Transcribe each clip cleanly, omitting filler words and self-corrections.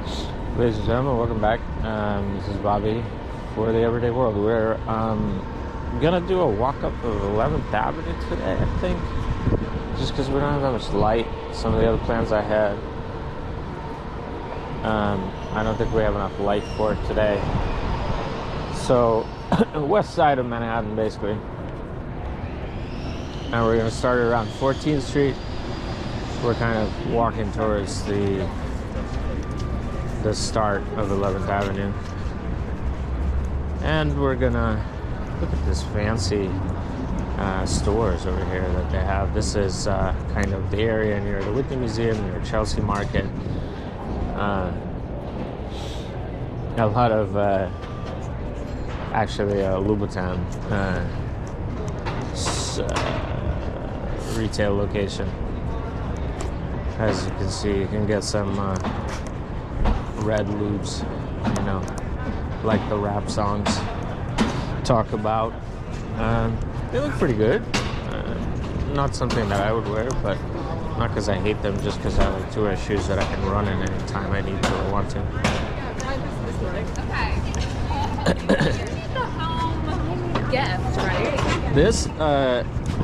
Ladies and gentlemen, welcome back. This is Bobby for the Everyday World. We're gonna do a walk up of 11th Avenue today, I think, just because we don't have that much light. Some of the other plans I had, I don't think we have enough light for it today. So, west side of Manhattan, basically, and we're gonna start around 14th Street. We're kind of walking towards the start of 11th Avenue, and we're gonna look at this fancy stores over here that they have. This is kind of the area near the Whitney Museum, near Chelsea Market. A lot of actually Louboutin retail location. As you can see, you can get some red lubes, you know, like the rap songs talk about. They look pretty good. Not something that I would wear, but not because I hate them, just because I like to wear shoes that I can run in anytime I need to or want to. The home gift, right? This,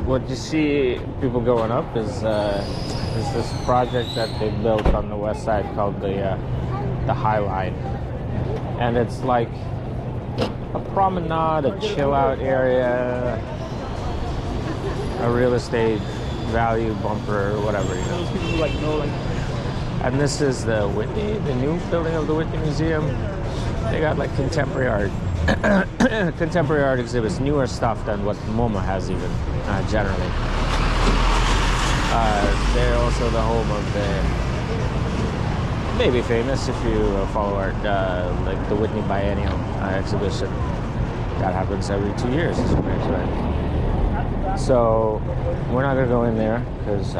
what you see people going up is this project that they built on the west side called the High Line, and it's like a promenade, a chill out area, a real estate value bumper, or whatever, you know. And this is the Whitney, the new building of the Whitney Museum. They got like contemporary art exhibits, newer stuff than what MoMA has even generally. They're also the home of the maybe famous, if you follow art, like the Whitney Biennial exhibition that happens every 2 years. So we're not gonna go in there because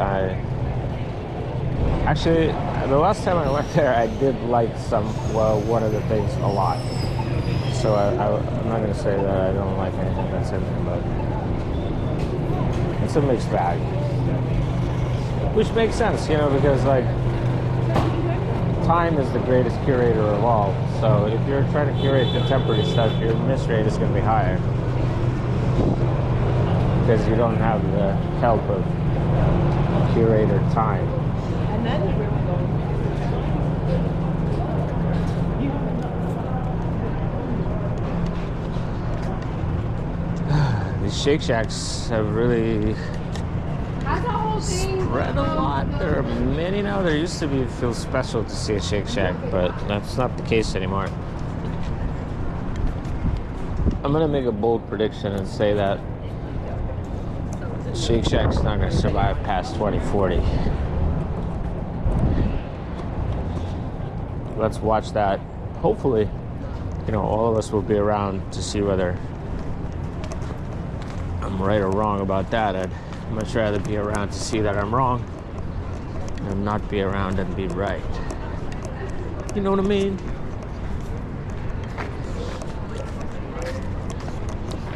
actually the last time I went there I did like one of the things a lot. So I'm not gonna say that I don't like anything that's in there, but it's a mixed bag, which makes sense, you know, because like time is the greatest curator of all. So if you're trying to curate contemporary stuff, your miss rate is going to be higher because you don't have the help of curator time. And then where we going? These Shake Shacks have really spread a lot. There are many now. There used to be feel special to see a Shake Shack, but that's not the case anymore. I'm gonna make a bold prediction and say that Shake Shack's not gonna survive past 2040. Let's watch that. Hopefully, you know, all of us will be around to see whether I'm right or wrong about that. I'd much rather be around to see that I'm wrong and not be around and be right. You know what I mean?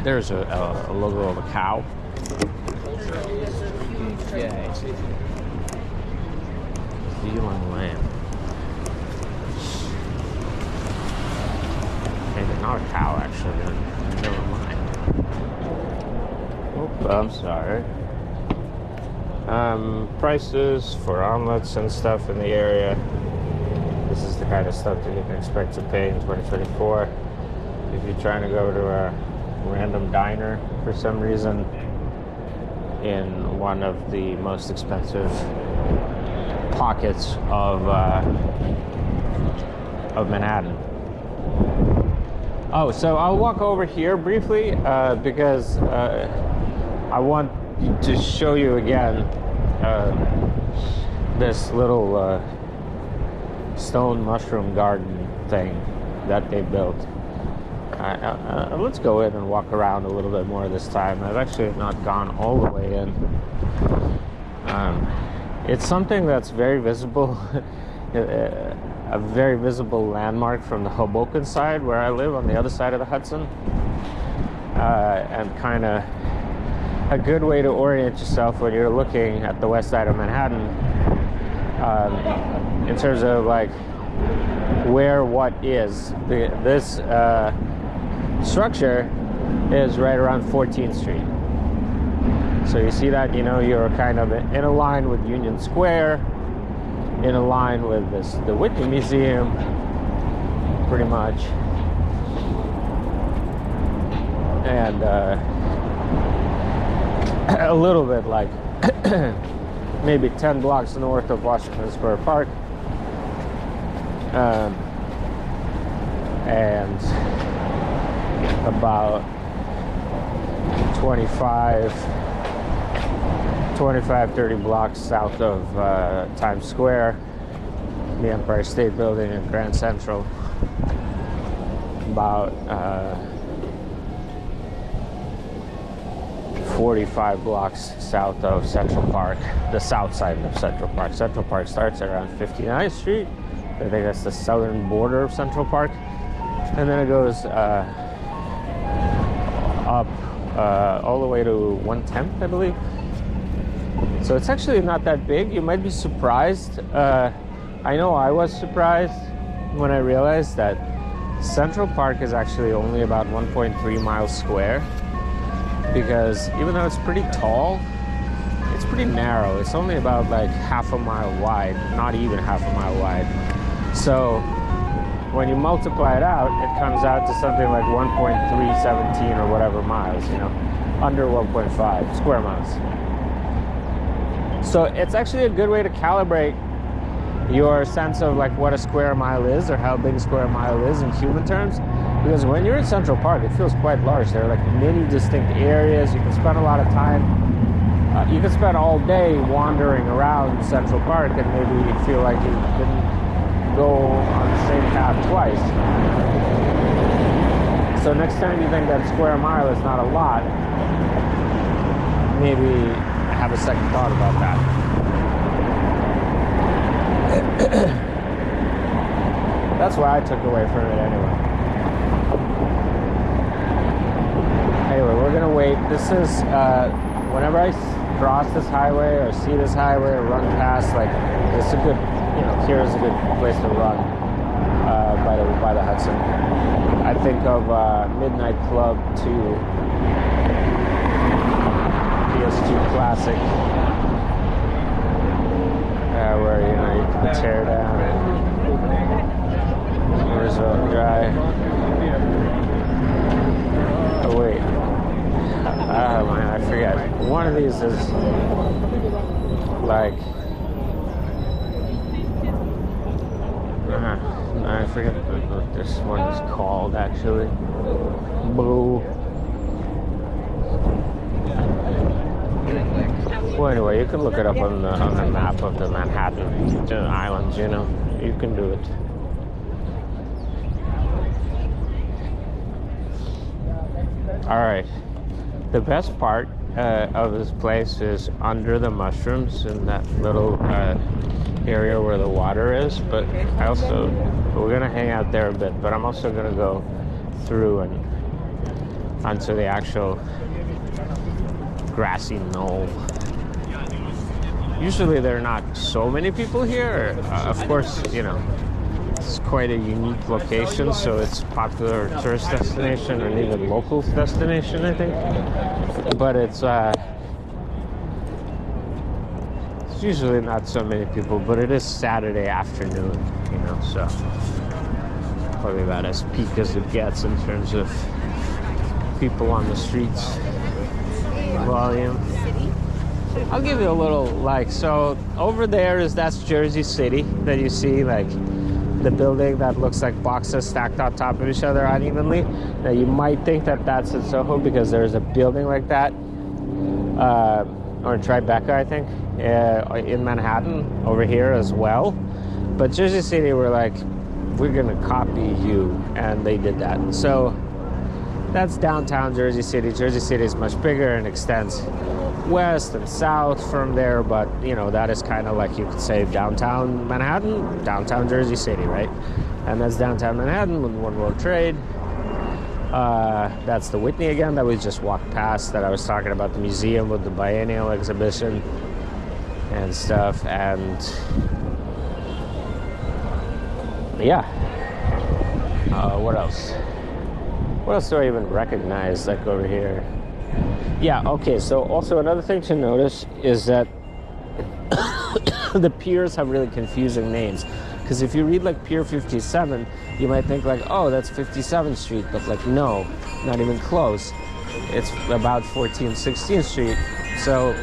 There's a logo of a cow. Yeah. Feline lamb. Maybe not a cow, actually. Then. Never mind. Oh, I'm sorry. Prices for omelets and stuff in the area. This is the kind of stuff that you can expect to pay in 2024. If you're trying to go to a random diner for some reason in one of the most expensive pockets of Manhattan. Oh, so I'll walk over here briefly because I want to show you again this little stone mushroom garden thing that they built. Let's go in and walk around a little bit more this time. I've actually not gone all the way in. It's something that's very visible, a very visible landmark from the Hoboken side where I live on the other side of the Hudson, and kind of a good way to orient yourself when you're looking at the west side of Manhattan, in terms of like where what is. This structure is right around 14th Street. So you see that, you know, you're kind of in a line with Union Square, in a line with the Whitney Museum, pretty much. And a little bit like maybe 10 blocks north of Washington Square Park. And about 30 blocks south of Times Square, the Empire State Building and Grand Central. About 45 blocks south of Central Park, the south side of Central Park. Central Park starts around 59th Street. I think that's the southern border of Central Park. And then it goes up all the way to 110th, I believe. So it's actually not that big. You might be surprised. I know I was surprised when I realized that Central Park is actually only about 1.3 miles square, because even though it's pretty tall, it's pretty narrow. It's only about like half a mile wide, not even half a mile wide. So when you multiply it out, it comes out to something like 1.317 or whatever miles, you know, under 1.5 square miles. So it's actually a good way to calibrate your sense of like what a square mile is, or how big a square mile is in human terms. Because when you're in Central Park, it feels quite large. There are like many distinct areas. You can spend a lot of time. You can spend all day wandering around Central Park and maybe feel like you didn't go on the same path twice. So next time you think that square mile is not a lot, maybe have a second thought about that. That's why I took away from it anyway. Anyway, we're gonna wait. This is whenever I cross this highway or see this highway or run past, like, it's a good, you know, here's a good place to run by the Hudson. I think of Midnight Club to PS2 Classic, where, you know, you can tear down Roosevelt Drive. Oh wait, I forget. One of these is like, I forget what this one is called actually. Blue. Well, anyway, you can look it up on the map of the Manhattan Islands. You know, you can do it. All right. The best part of this place is under the mushrooms in that little area where the water is. But we're gonna hang out there a bit. But I'm also gonna go through and onto the actual grassy knoll. Usually there are not so many people here. Of course, you know, it's quite a unique location, so it's a popular tourist destination and even local destination, I think. But it's usually not so many people, but it is Saturday afternoon, you know, so probably about as peak as it gets in terms of people on the streets, volume. I'll give you a little, like, so over there that's Jersey City that you see, like the building that looks like boxes stacked on top of each other unevenly. Now you might think that that's in Soho because there's a building like that, or in Tribeca, I think, in Manhattan over here as well. But Jersey City were like, we're gonna copy you, and they did that. So that's downtown Jersey City. Jersey City is much bigger and extends west and south from there, but you know, that is kind of like, you could say, downtown Manhattan, downtown Jersey City, right? And that's downtown Manhattan with One World Trade. That's the Whitney again that we just walked past, that I was talking about, the museum with the biennial exhibition and stuff. And Yeah. What else? What else do I even recognize, like, over here? Yeah, okay, so also another thing to notice is that the piers have really confusing names. Because if you read, like, Pier 57, you might think, like, oh, that's 57th Street, but, like, no, not even close. It's about 14th, 16th Street, so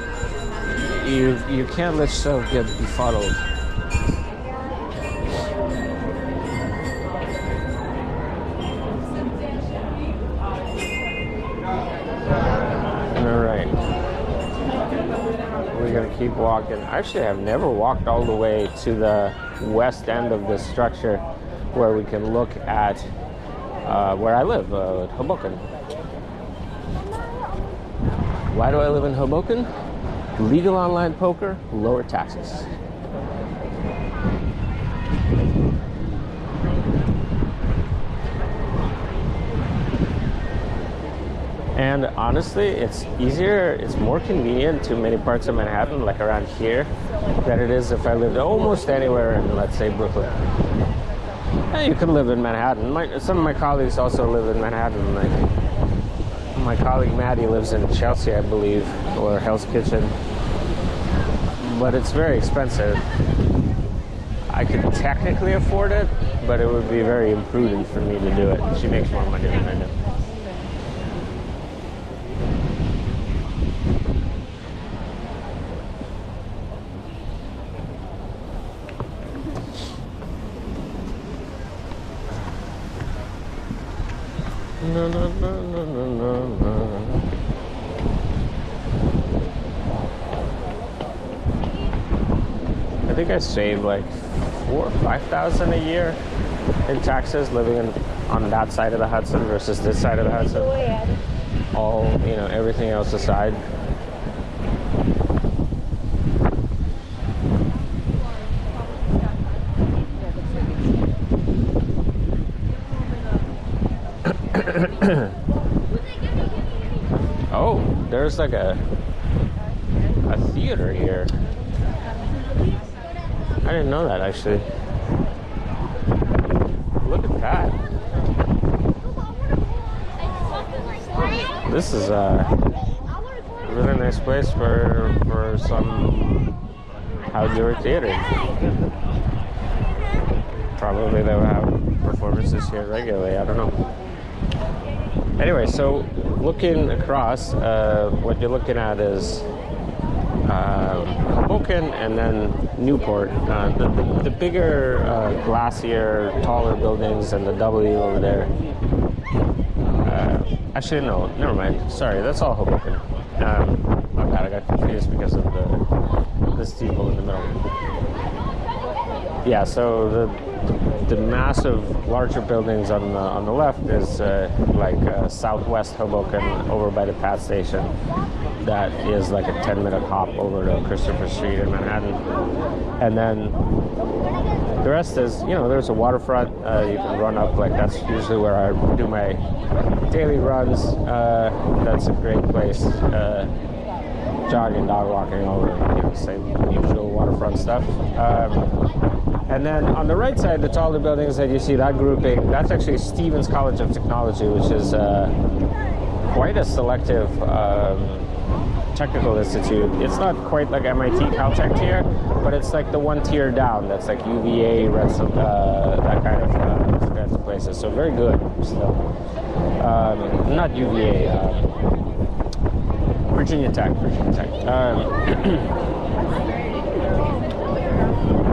you can't let yourself get befuddled. Keep walking. Actually, I've never walked all the way to the west end of this structure where we can look at where I live, Hoboken. Why do I live in Hoboken? Legal online poker, lower taxes. And honestly, it's easier, it's more convenient to many parts of Manhattan, like around here, than it is if I lived almost anywhere in, let's say, Brooklyn. And you can live in Manhattan. Some of my colleagues also live in Manhattan. Like my colleague Maddie lives in Chelsea, I believe, or Hell's Kitchen. But it's very expensive. I could technically afford it, but it would be very imprudent for me to do it. She makes more money than I do. No, no, no, no, no, no. I think I saved like $4,000 or $5,000 a year in taxes living on that side of the Hudson versus this side of the Hudson. All, everything else aside. Oh, there's like a theater here. I didn't know that, actually. Look at that. This is a really nice place for some outdoor theater. Probably they'll have performances here regularly, I don't know. Anyway, so looking across, what you're looking at is Hoboken and then Newport. The bigger, glassier, taller buildings and the W over there. Actually, no, never mind. Sorry, that's all Hoboken. My bad, I got confused because of the steeple in the middle. Yeah, so the massive, larger buildings on the left is Southwest Hoboken over by the Pat Station. That is like a 10-minute hop over to Christopher Street in Manhattan. And then the rest is, there's a waterfront. You can run up, like that's usually where I do my daily runs. That's a great place. Jogging, dog walking, all the same usual waterfront stuff. And then on the right side, the taller buildings that you see, that grouping, that's actually Stevens College of Technology, which is quite a selective technical institute. It's not quite like MIT, Caltech tier, but it's like the one tier down. That's like UVA, that kind of places. So very good still. Not UVA, Virginia Tech.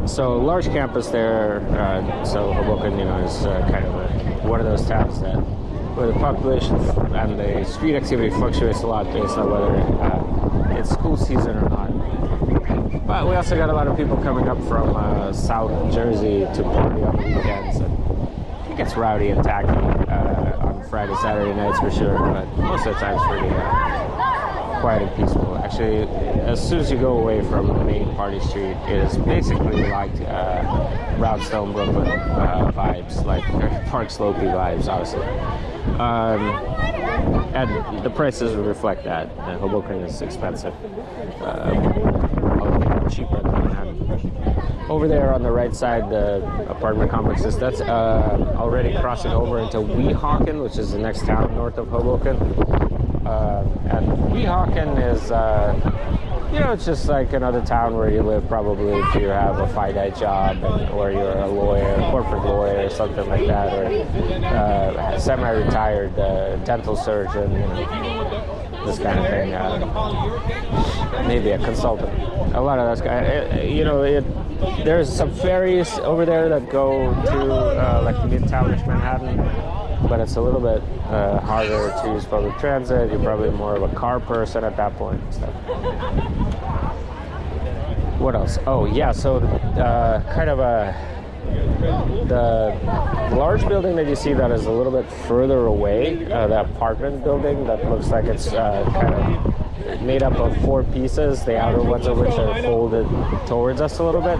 So large campus there. So Hoboken, is kind of one of those towns that where the population and the street activity fluctuates a lot based on whether it's school season or not. But we also got a lot of people coming up from South Jersey to party on the weekends. And it gets rowdy and tacky on Friday, Saturday nights for sure, but most of the time it's pretty quiet and peaceful. Actually, as soon as you go away from the main party street, it is basically like Brownstone, Brooklyn vibes, like Park Slopey vibes, obviously. And the prices reflect that. Hoboken is expensive, cheaper than Manhattan. over there on the right side, the apartment complexes, that's already crossing over into Weehawken, which is the next town north of Hoboken. And Weehawken is, it's just like another town where you live probably if you have a finite job or you're a lawyer, a corporate lawyer or something like that, or semi-retired dental surgeon, this kind of thing. Maybe a consultant. A lot of those guys, there's some ferries over there that go to like Midtown Manhattan, but it's a little bit harder to use public transit. You're probably more of a car person at that point and stuff. What else? Oh yeah, so the large building that you see that is a little bit further away, the apartment building that looks like it's kind of made up of 4 pieces, the outer ones of which are folded towards us a little bit.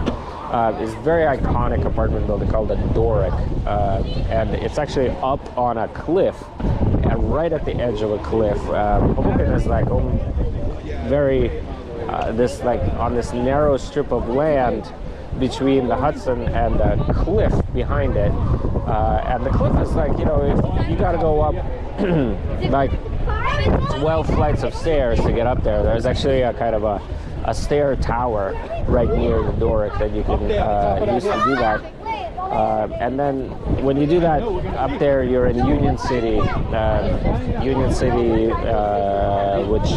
It's a very iconic apartment building called the Doric, and it's actually up on a cliff, and right at the edge of a cliff. Hoboken is like this like on this narrow strip of land between the Hudson and the cliff behind it, and the cliff is like, if you got to go up like 12 flights of stairs to get up there. There's actually a kind of a stair tower right near the Doric that you can use to do that. And then when you do that up there, you're in Union City, which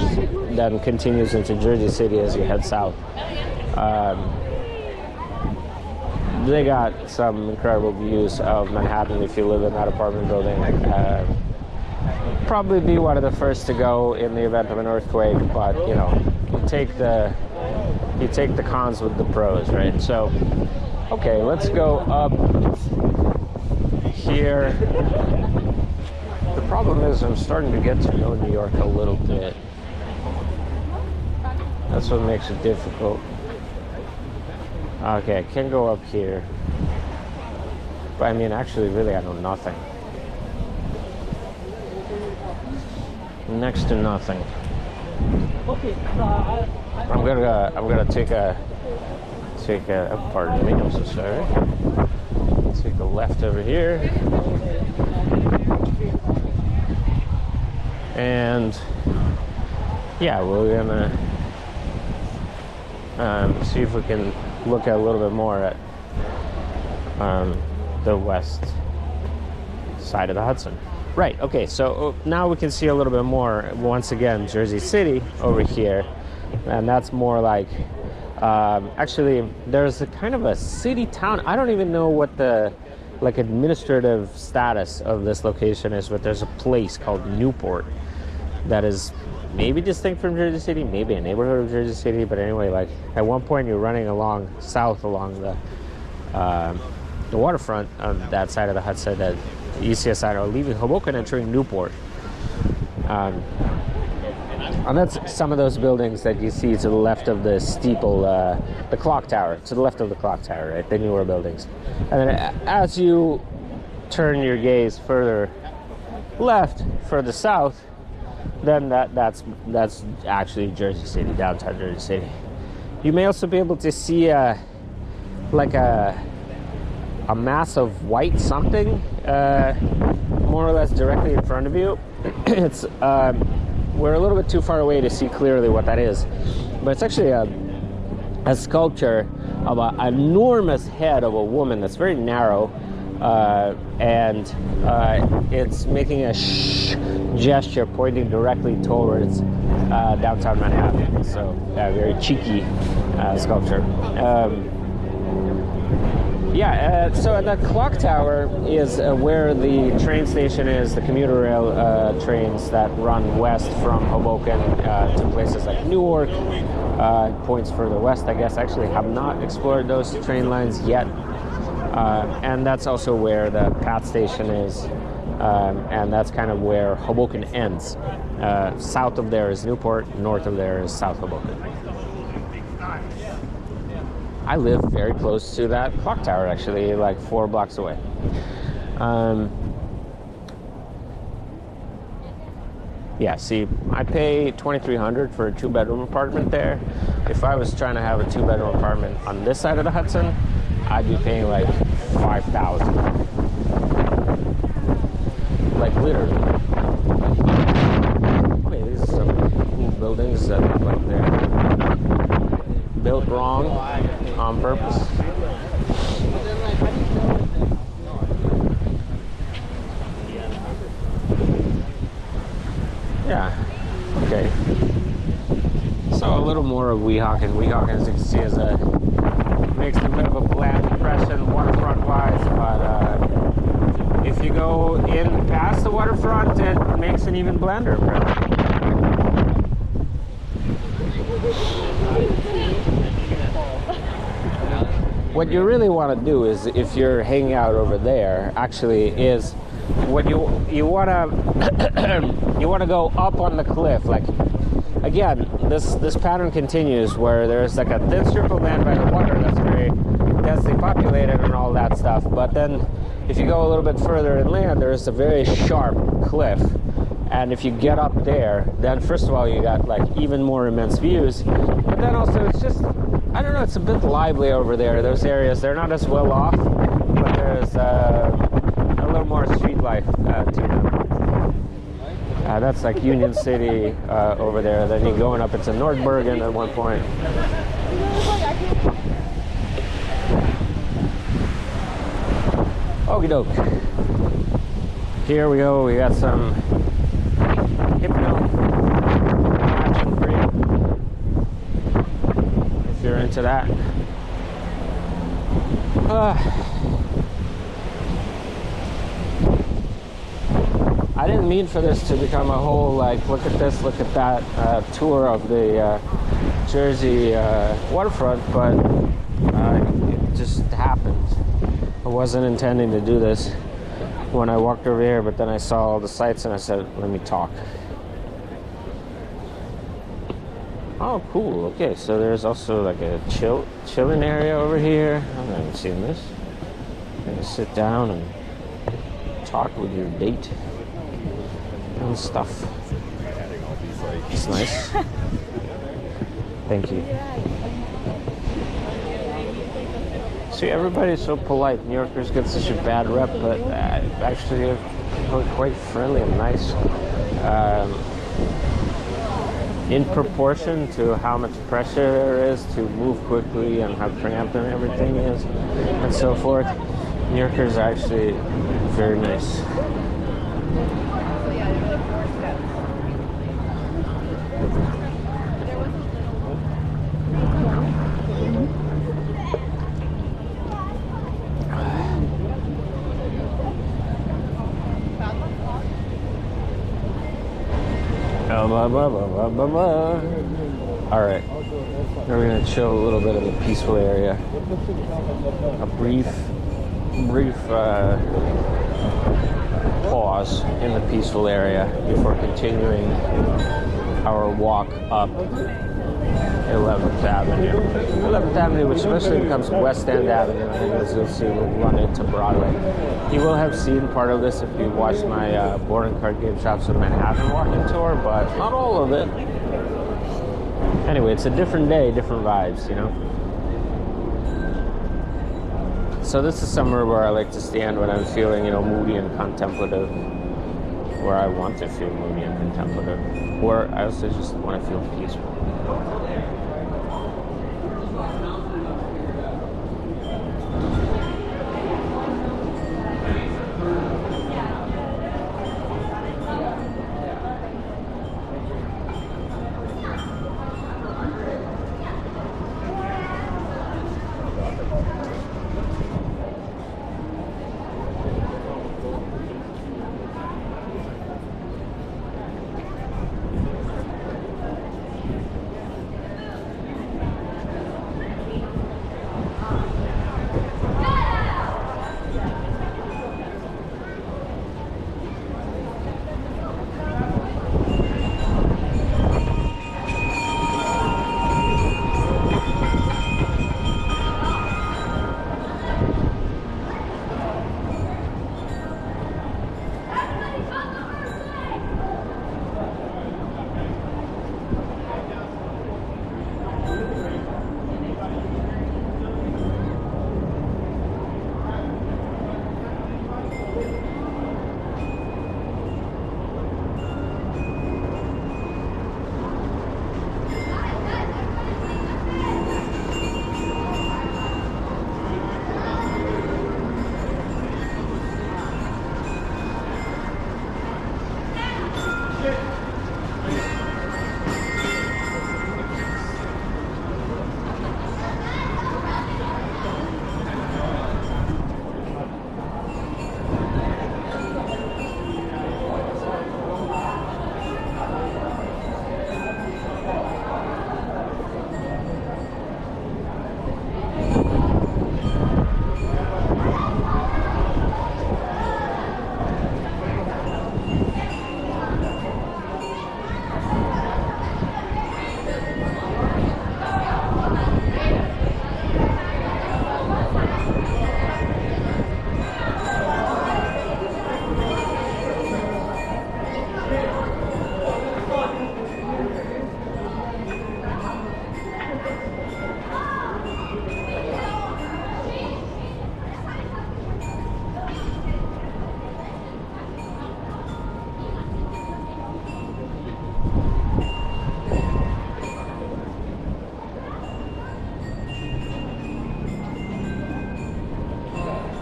then continues into Jersey City as you head south. They got some incredible views of Manhattan if you live in that apartment building. Probably be one of the first to go in the event of an earthquake, but you take the cons with the pros, right? So, okay, let's go up here. The problem is I'm starting to get to know New York a little bit. That's what makes it difficult. Okay, I can go up here. But I mean, actually, really, I know nothing. Next to nothing. I'm gonna take a pardon me, I'm so sorry. Take a left over here. And yeah, we're gonna see if we can look at a little bit more at the west side of the Hudson. Right, okay, so now we can see a little bit more, once again, Jersey City over here. And that's more like, actually, there's a kind of a city town. I don't even know what the administrative status of this location is, but there's a place called Newport that is maybe distinct from Jersey City, maybe a neighborhood of Jersey City, but anyway, like at one point you're running south along the waterfront on that side of the Hudson, the easiest side, or leaving Hoboken, entering Newport. And that's some of those buildings that you see to the left of the steeple, the clock tower, to the left of the clock tower, right? The newer buildings. And then as you turn your gaze further left, further south, then that's actually Jersey City, downtown Jersey City. You may also be able to see a mass of white something, more or less directly in front of you. It's we're a little bit too far away to see clearly what that is, but it's actually a sculpture of an enormous head of a woman that's very narrow, and it's making a gesture pointing directly towards downtown Manhattan. So a very cheeky sculpture. So that clock tower is where the train station is, the commuter rail trains that run west from Hoboken to places like Newark, points further west, I guess. Actually have not explored those train lines yet. And that's also where the PATH station is, and that's kind of where Hoboken ends. South of there is Newport, north of there is South Hoboken. I live very close to that clock tower, actually, like 4 blocks away. Yeah, see, I pay $2,300 for a 2-bedroom apartment there. if I was trying to have a 2-bedroom apartment on this side of the Hudson, I'd be paying like $5,000. Like literally. Okay, these are some cool buildings that look like they're built wrong on purpose. Yeah, okay. So a little more of Weehawken. Weehawken, as you can see, makes a bit of a bland impression waterfront-wise, but if you go in past the waterfront, it makes an even blander impression. What you really want to do is, if you're hanging out over there, actually, is what you want to you want to go up on the cliff. Like, again, this pattern continues where there's like a thin strip of land by the water that's very densely populated and all that stuff. But then, if you go a little bit further inland, there's a very sharp cliff. And if you get up there, then first of all, you got like even more immense views. But then also, it's just, I don't know, it's a bit lively over there. Those areas, they're not as well off, but there's a little more street life to them. That's like Union City over there. Then you're going up into North Bergen at one point. Okie doke. Here we go. We got some hypno action for you, if you're into that. I didn't mean for this to become a whole, like, look at this, look at that tour of the Jersey waterfront, but it just happened. I wasn't intending to do this when I walked over here, but then I saw all the sights and I said, let me talk. Oh, cool. Okay, so there's also like a chilling area over here. I haven't seen this. You can sit down and talk with your date and stuff. It's nice. Thank you. See, everybody's so polite. New Yorkers get such a bad rep, but actually they're quite friendly and nice. In proportion to how much pressure there is to move quickly and how cramped and everything is and so forth, New Yorkers are actually very nice. Alright, now we're going to chill a little bit in the peaceful area. A brief pause in the peaceful area before continuing our walk up 11th Avenue. 11th Avenue, which eventually becomes West End Avenue, and as you'll see, we'll run into Broadway. You will have seen part of this if you watched my boarding card game shops in Manhattan walking tour, but not all of it. Anyway, it's a different day, different vibes, you know? So this is somewhere where I like to stand when I'm feeling, moody and contemplative, where I want to feel moody and contemplative, or I also just want to feel peaceful.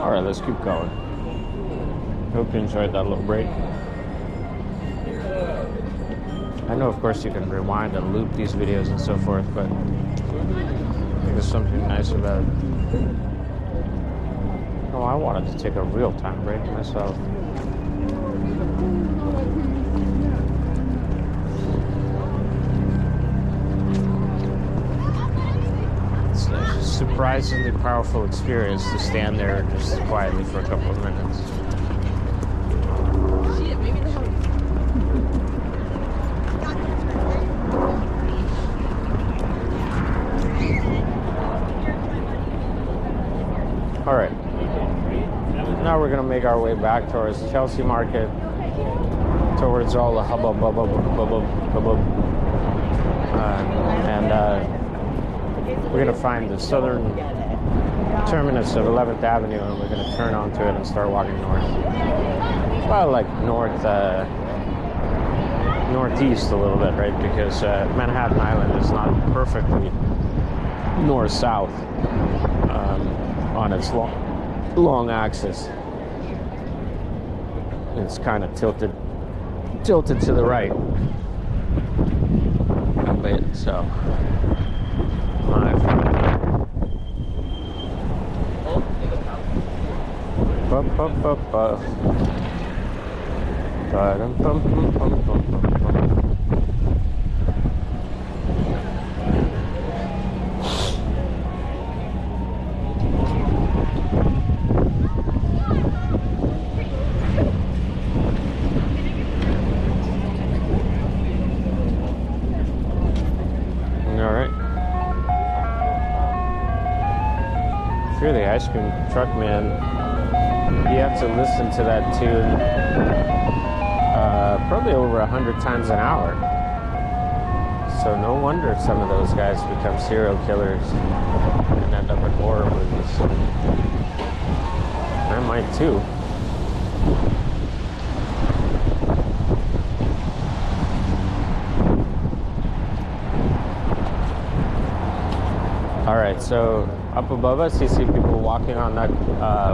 All right, let's keep going. Hope you enjoyed that little break. I know, of course, you can rewind and loop these videos and so forth, but I think there's something nice about it. Oh, I wanted to take a real-time break myself. It's a surprisingly powerful experience to stand there just quietly for a couple of minutes. Shit, maybe the All right. Now we're gonna make our way back towards Chelsea Market, towards all the hubbub, and we're gonna find the southern terminus of 11th Avenue, and we're gonna turn onto it and start walking north. Well, like northeast a little bit, right? Because Manhattan Island is not perfectly north-south on its long axis. It's kind of tilted to the right a bit, so my If you're the ice cream truck man, you have to listen to that tune probably over 100 times an hour. So no wonder some of those guys become serial killers and end up in horror movies. I might too. All right, so up above us, you see people walking on that,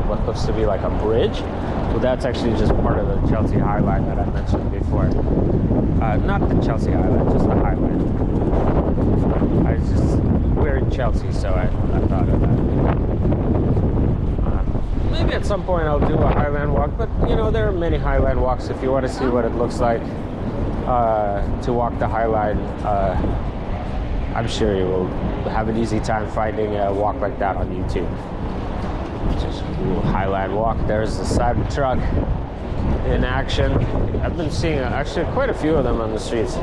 what looks to be like a bridge. Well, that's actually just part of the Chelsea High Line that I mentioned before. Not the Chelsea High Line, just the High Line. We're in Chelsea, so I thought of that. Maybe at some point I'll do a Highland walk, but you know, there are many Highland walks. If you want to see what it looks like to walk the High Line, I'm sure you will have an easy time finding a walk like that on YouTube. Just a cool Highland walk. There's the Cybertruck in action. I've been seeing actually quite a few of them on the streets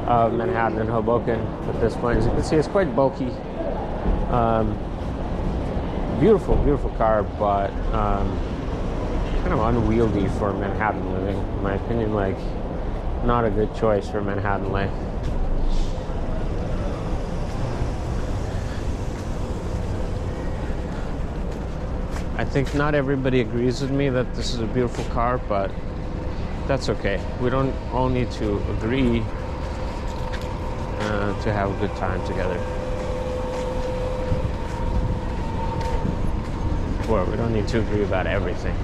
of Manhattan and Hoboken at this point. As you can see, it's quite bulky. Beautiful, beautiful car, but kind of unwieldy for Manhattan living. In my opinion, like, not a good choice for Manhattan life. I think not everybody agrees with me that this is a beautiful car, but that's okay. We don't all need to agree to have a good time together. Or we don't need to agree about everything.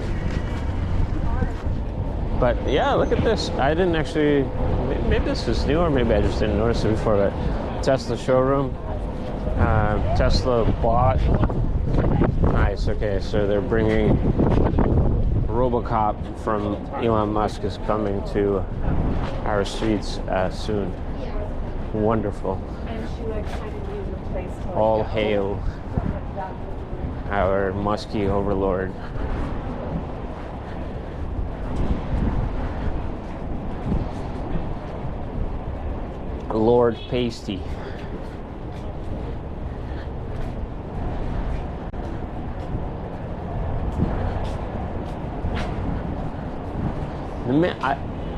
But yeah, look at this. I didn't actually, maybe this is new, or maybe I just didn't notice it before, but Tesla showroom. Tesla bought. Nice. Okay, so they're bringing RoboCop from Elon Musk is coming to our streets soon. Wonderful. All hail our musky overlord. Lord Pasty.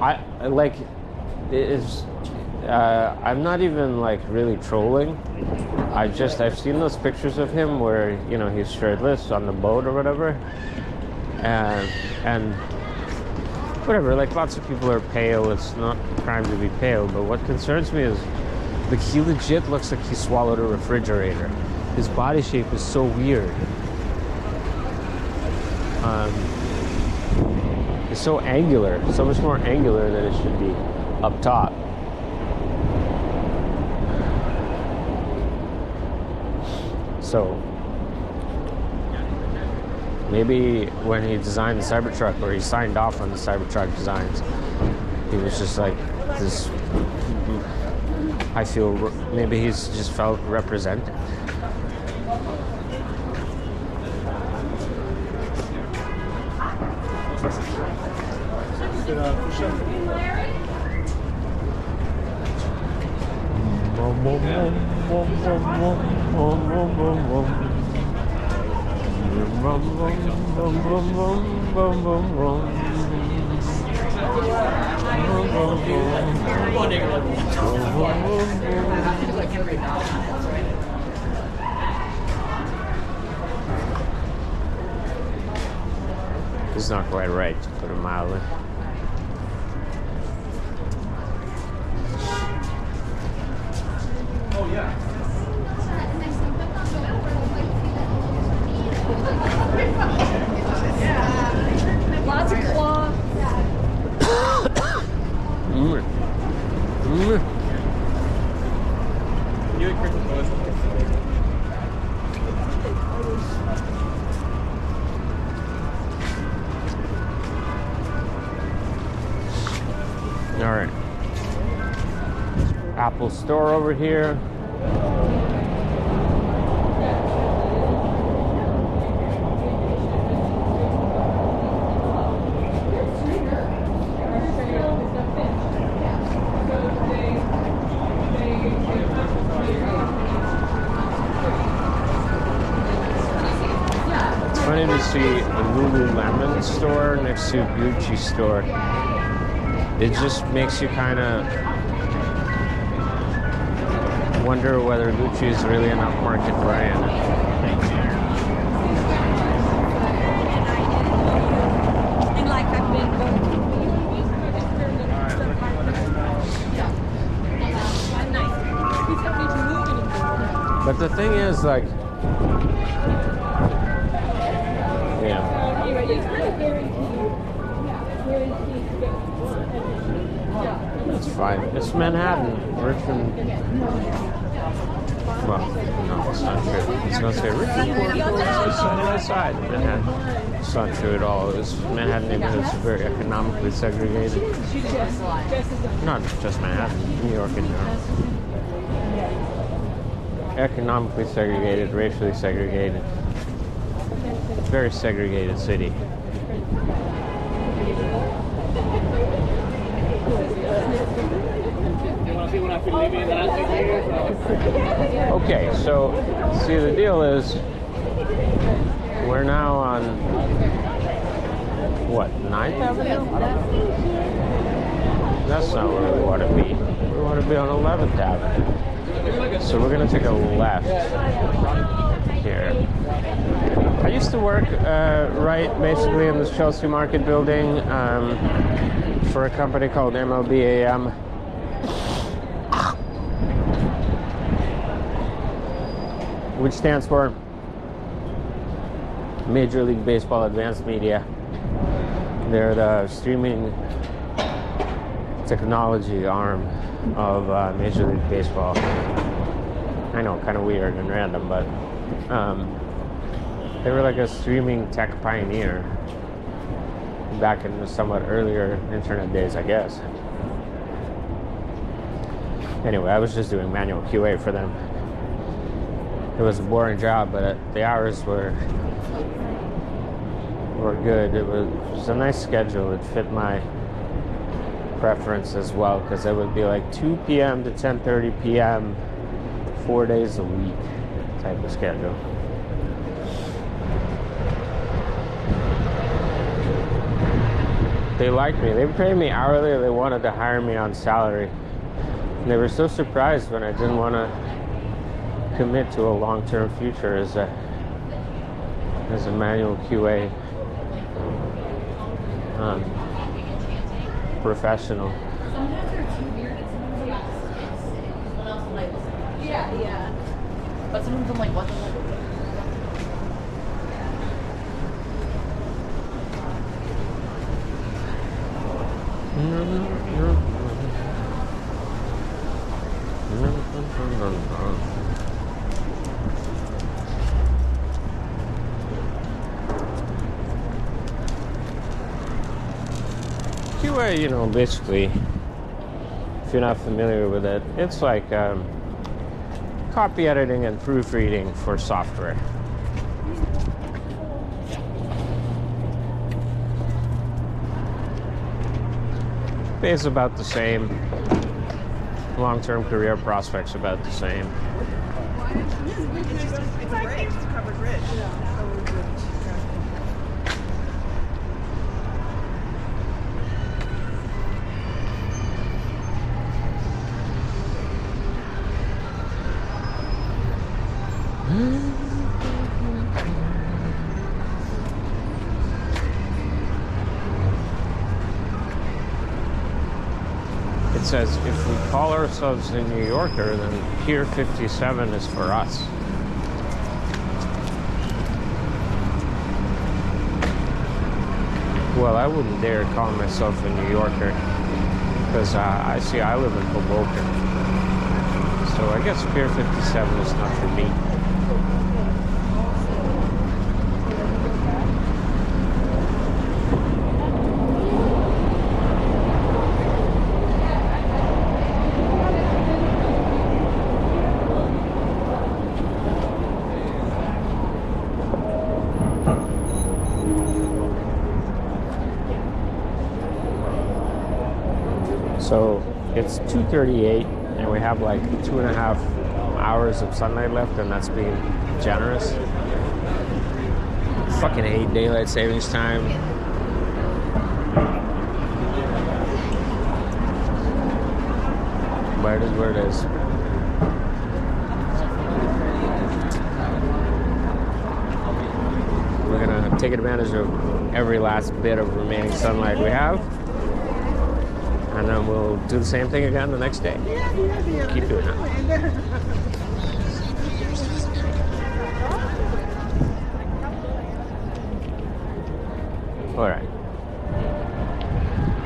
I like it is. I'm not even like really trolling. I've seen those pictures of him where, you know, he's shirtless on the boat or whatever, and whatever. Like, lots of people are pale. It's not a crime to be pale, but what concerns me is, like, he legit looks like he swallowed a refrigerator. His body shape is so weird. It's so angular, so much more angular than it should be up top. So maybe when he designed the Cybertruck, or he signed off on the Cybertruck designs, he was just like this. I feel maybe he's just felt represented. It's not quite right, to put it mildly. Oh yeah. Lots of claw. You and Chris both. All right. Apple Store over here. It's funny to see a Lululemon store next to a Gucci store. It just makes you kind of wonder whether Gucci is really an upmarket brand. And like I've been But the thing is, like, yeah. It's fine. It's Manhattan. Richmond. Well, no, it's not true. It's going to say Richmond. It's on the other side of Manhattan. It's not true at all. Manhattan neighborhood is very economically segregated. Not just Manhattan, New York in general. Economically segregated, racially segregated. Very segregated city. Okay, so see, the deal is we're now on what, 9th Avenue? That's not where we want to be. We want to be on 11th Avenue. So we're going to take a left here. I used to work right basically in the Chelsea Market building for a company called MLBAM. Which stands for Major League Baseball Advanced Media. They're the streaming technology arm of Major League Baseball. I know, kind of weird and random, but they were like a streaming tech pioneer back in the somewhat earlier internet days, I guess. Anyway, I was just doing manual QA for them. It was a boring job, but the hours were good. It was a nice schedule. It fit my preference as well, because it would be like 2 p.m. to 10:30 p.m. 4 days a week type of schedule. They liked me. They paid me hourly. They wanted to hire me on salary. And they were so surprised when I didn't want to commit to a long-term future as a manual QA professional. Yeah. But sometimes I'm like, what the heck? QA, you know, basically, if you're not familiar with it, it's like copy editing and proofreading for software. Pays about the same. Long-term career prospects about the same. It's a covered bridge. It says if we call ourselves a New Yorker, then Pier 57 is for us. Well, I wouldn't dare call myself a New Yorker because I live in Hoboken. So I guess Pier 57 is not for me. So it's 2:38 and we have like 2.5 hours of sunlight left, and that's being generous. Fucking hate daylight savings time. But it is where it is. We're gonna take advantage of every last bit of remaining sunlight we have. And then we'll do the same thing again the next day. Keep doing it. All right.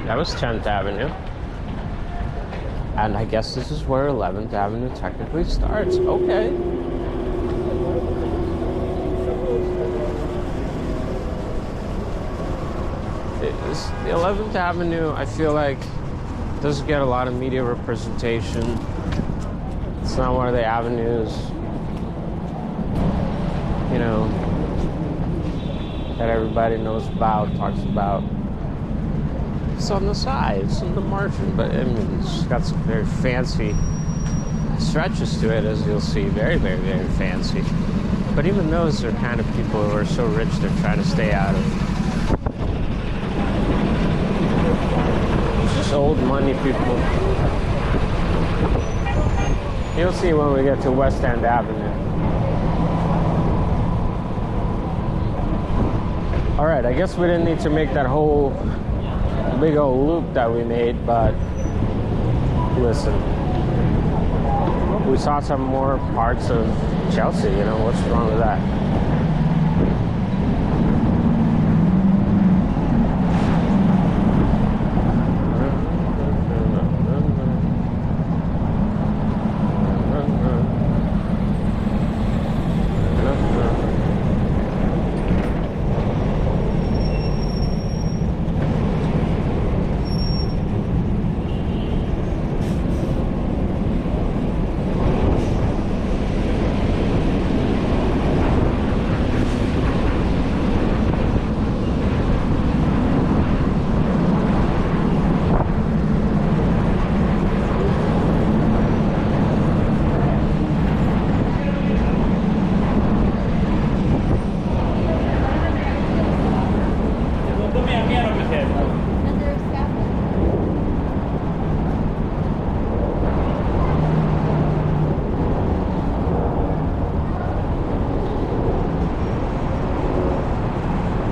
That was 10th Avenue. And I guess this is where 11th Avenue technically starts. Okay. The 11th Avenue, I feel like, doesn't get a lot of media representation. It's not one of the avenues, you know, that everybody knows about, talks about. It's on the side, it's in the margin, but I mean, it's got some very fancy stretches to it, as you'll see. Very, very, very fancy. But even those are kind of people who are so rich they're trying to stay out of. Old money people. You'll see when we get to West End Avenue. Alright, I guess we didn't need to make that whole big old loop that we made, but listen, we saw some more parts of Chelsea, you know, what's wrong with that?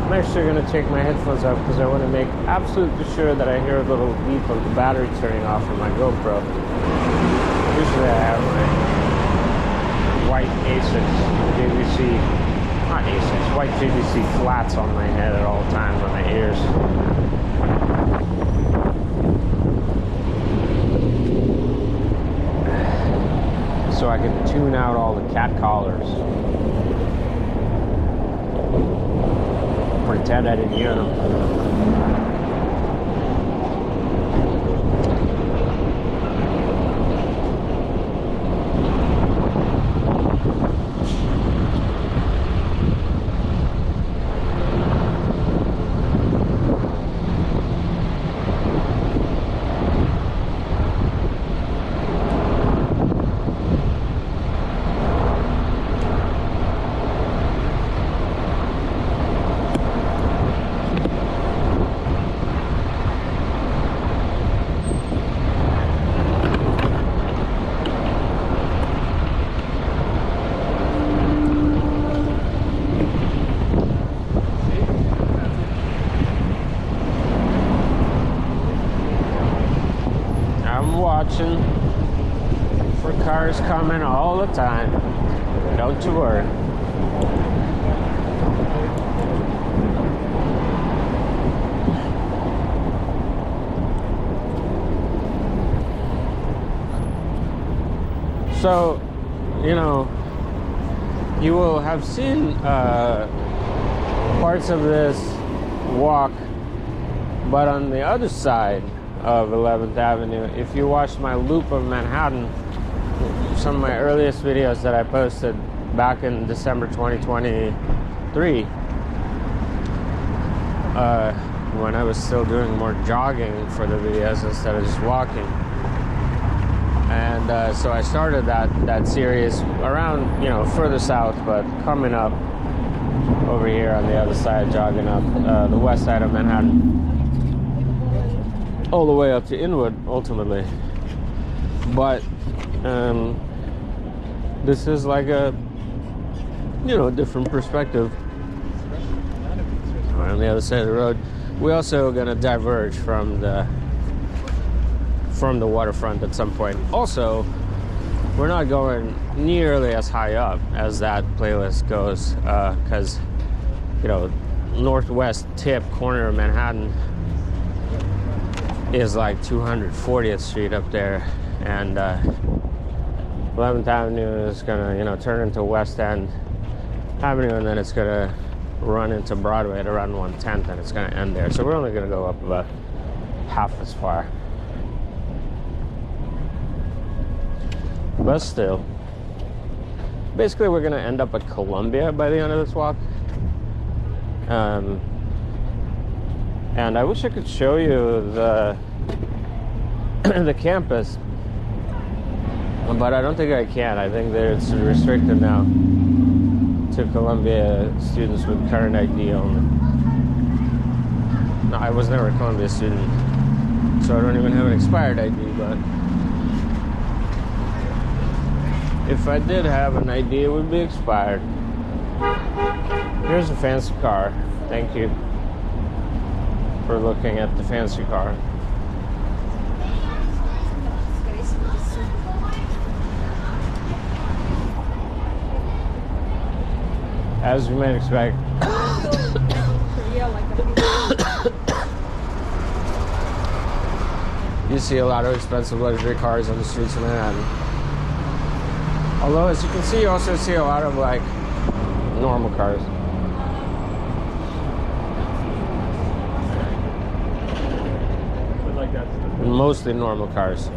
I'm actually going to take my headphones off because I want to make absolutely sure that I hear a little beep of the battery turning off on my GoPro. Usually I have my white Asics JVC, not Asics, white JVC flats on my head at all times on my ears. So I can tune out all the cat callers. Pretend I didn't hear them. watching for cars coming all the time. Don't you worry. So, you know, you will have seen parts of this walk, but on the other side of 11th Avenue, if you watched my loop of Manhattan, some of my earliest videos that I posted back in December 2023, when I was still doing more jogging for the videos instead of just walking. And so I started that series around, you know, further south, but coming up over here on the other side, jogging up the west side of Manhattan, all the way up to Inwood, ultimately. But this is like a, you know, different perspective. Right on the other side of the road. We're also gonna diverge from the waterfront at some point. Also, we're not going nearly as high up as that playlist goes, because, you know, northwest tip corner of Manhattan is like 240th Street up there, and 11th Avenue is gonna, you know, turn into West End Avenue, and then it's gonna run into Broadway at around 110th, and it's gonna end there. So we're only gonna go up about half as far. But still, basically we're gonna end up at Columbia by the end of this walk. And I wish I could show you the the campus, but I don't think I can. I think that it's restricted now to Columbia students with current ID only. No, I was never a Columbia student, so I don't even have an expired ID, but if I did have an ID, it would be expired. Here's a fancy car. Thank you for looking at the fancy car. As you might expect, you see a lot of expensive luxury cars on the streets of Manhattan. Although, as you can see, you also see a lot of like normal cars. Mostly normal cars.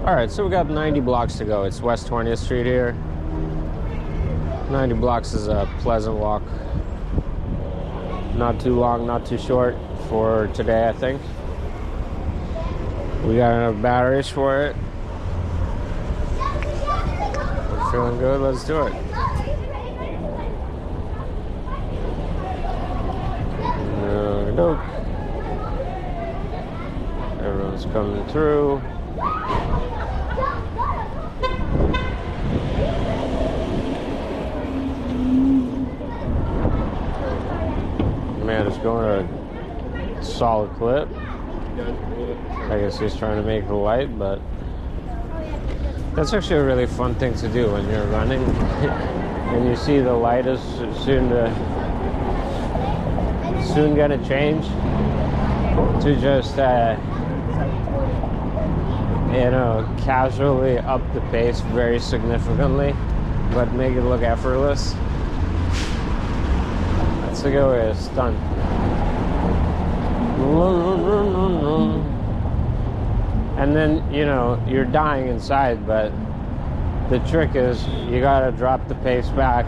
Alright, so we got 90 blocks to go. It's West 20th Street here. 90 blocks is a pleasant walk. Not too long, not too short for today, I think. We got enough batteries for it. We're feeling good, let's do it. Nope. Everyone's coming through. Man, it's going at a solid clip. I guess he's trying to make the light, but that's actually a really fun thing to do when you're running and you see the light is soon gonna change, to just you know, casually up the pace very significantly, but make it look effortless. That's a good way to stunt. And then, you know, you're dying inside, but the trick is you gotta drop the pace back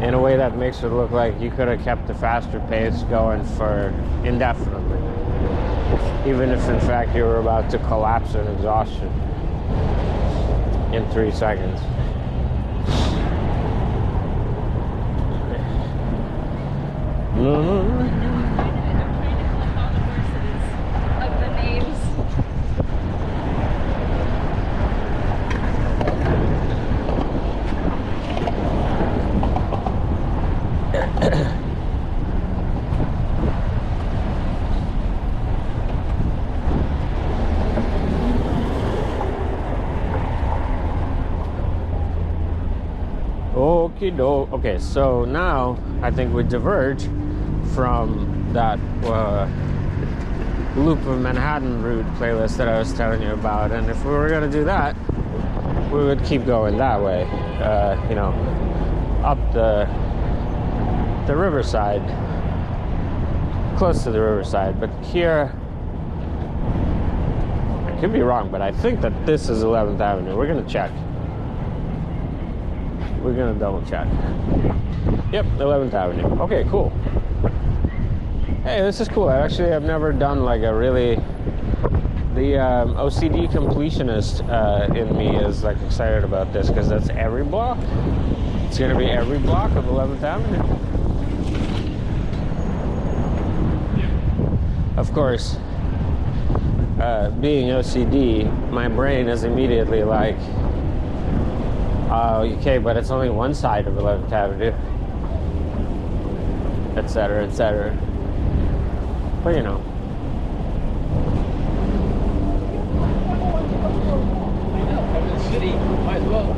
in a way that makes it look like you could have kept the faster pace going for indefinitely, even if in fact you were about to collapse in exhaustion in 3 seconds. Okie doke. Okay, so now I think we diverge from that Loop of Manhattan route playlist that I was telling you about. And if we were going to do that, we would keep going that way, you know, up the riverside, close to the riverside. But here, I could be wrong, but I think that this is 11th Avenue. We're going to check. We're going to double check. Yep, 11th Avenue. Okay, cool. Hey, this is cool. I've never done like a really... The OCD completionist in me is like excited about this because that's every block. It's going to be every block of 11th Avenue. Of course, being OCD, my brain is immediately like, oh, okay, but it's only one side of 11th Avenue, etc., etc. But you know. City, might as well.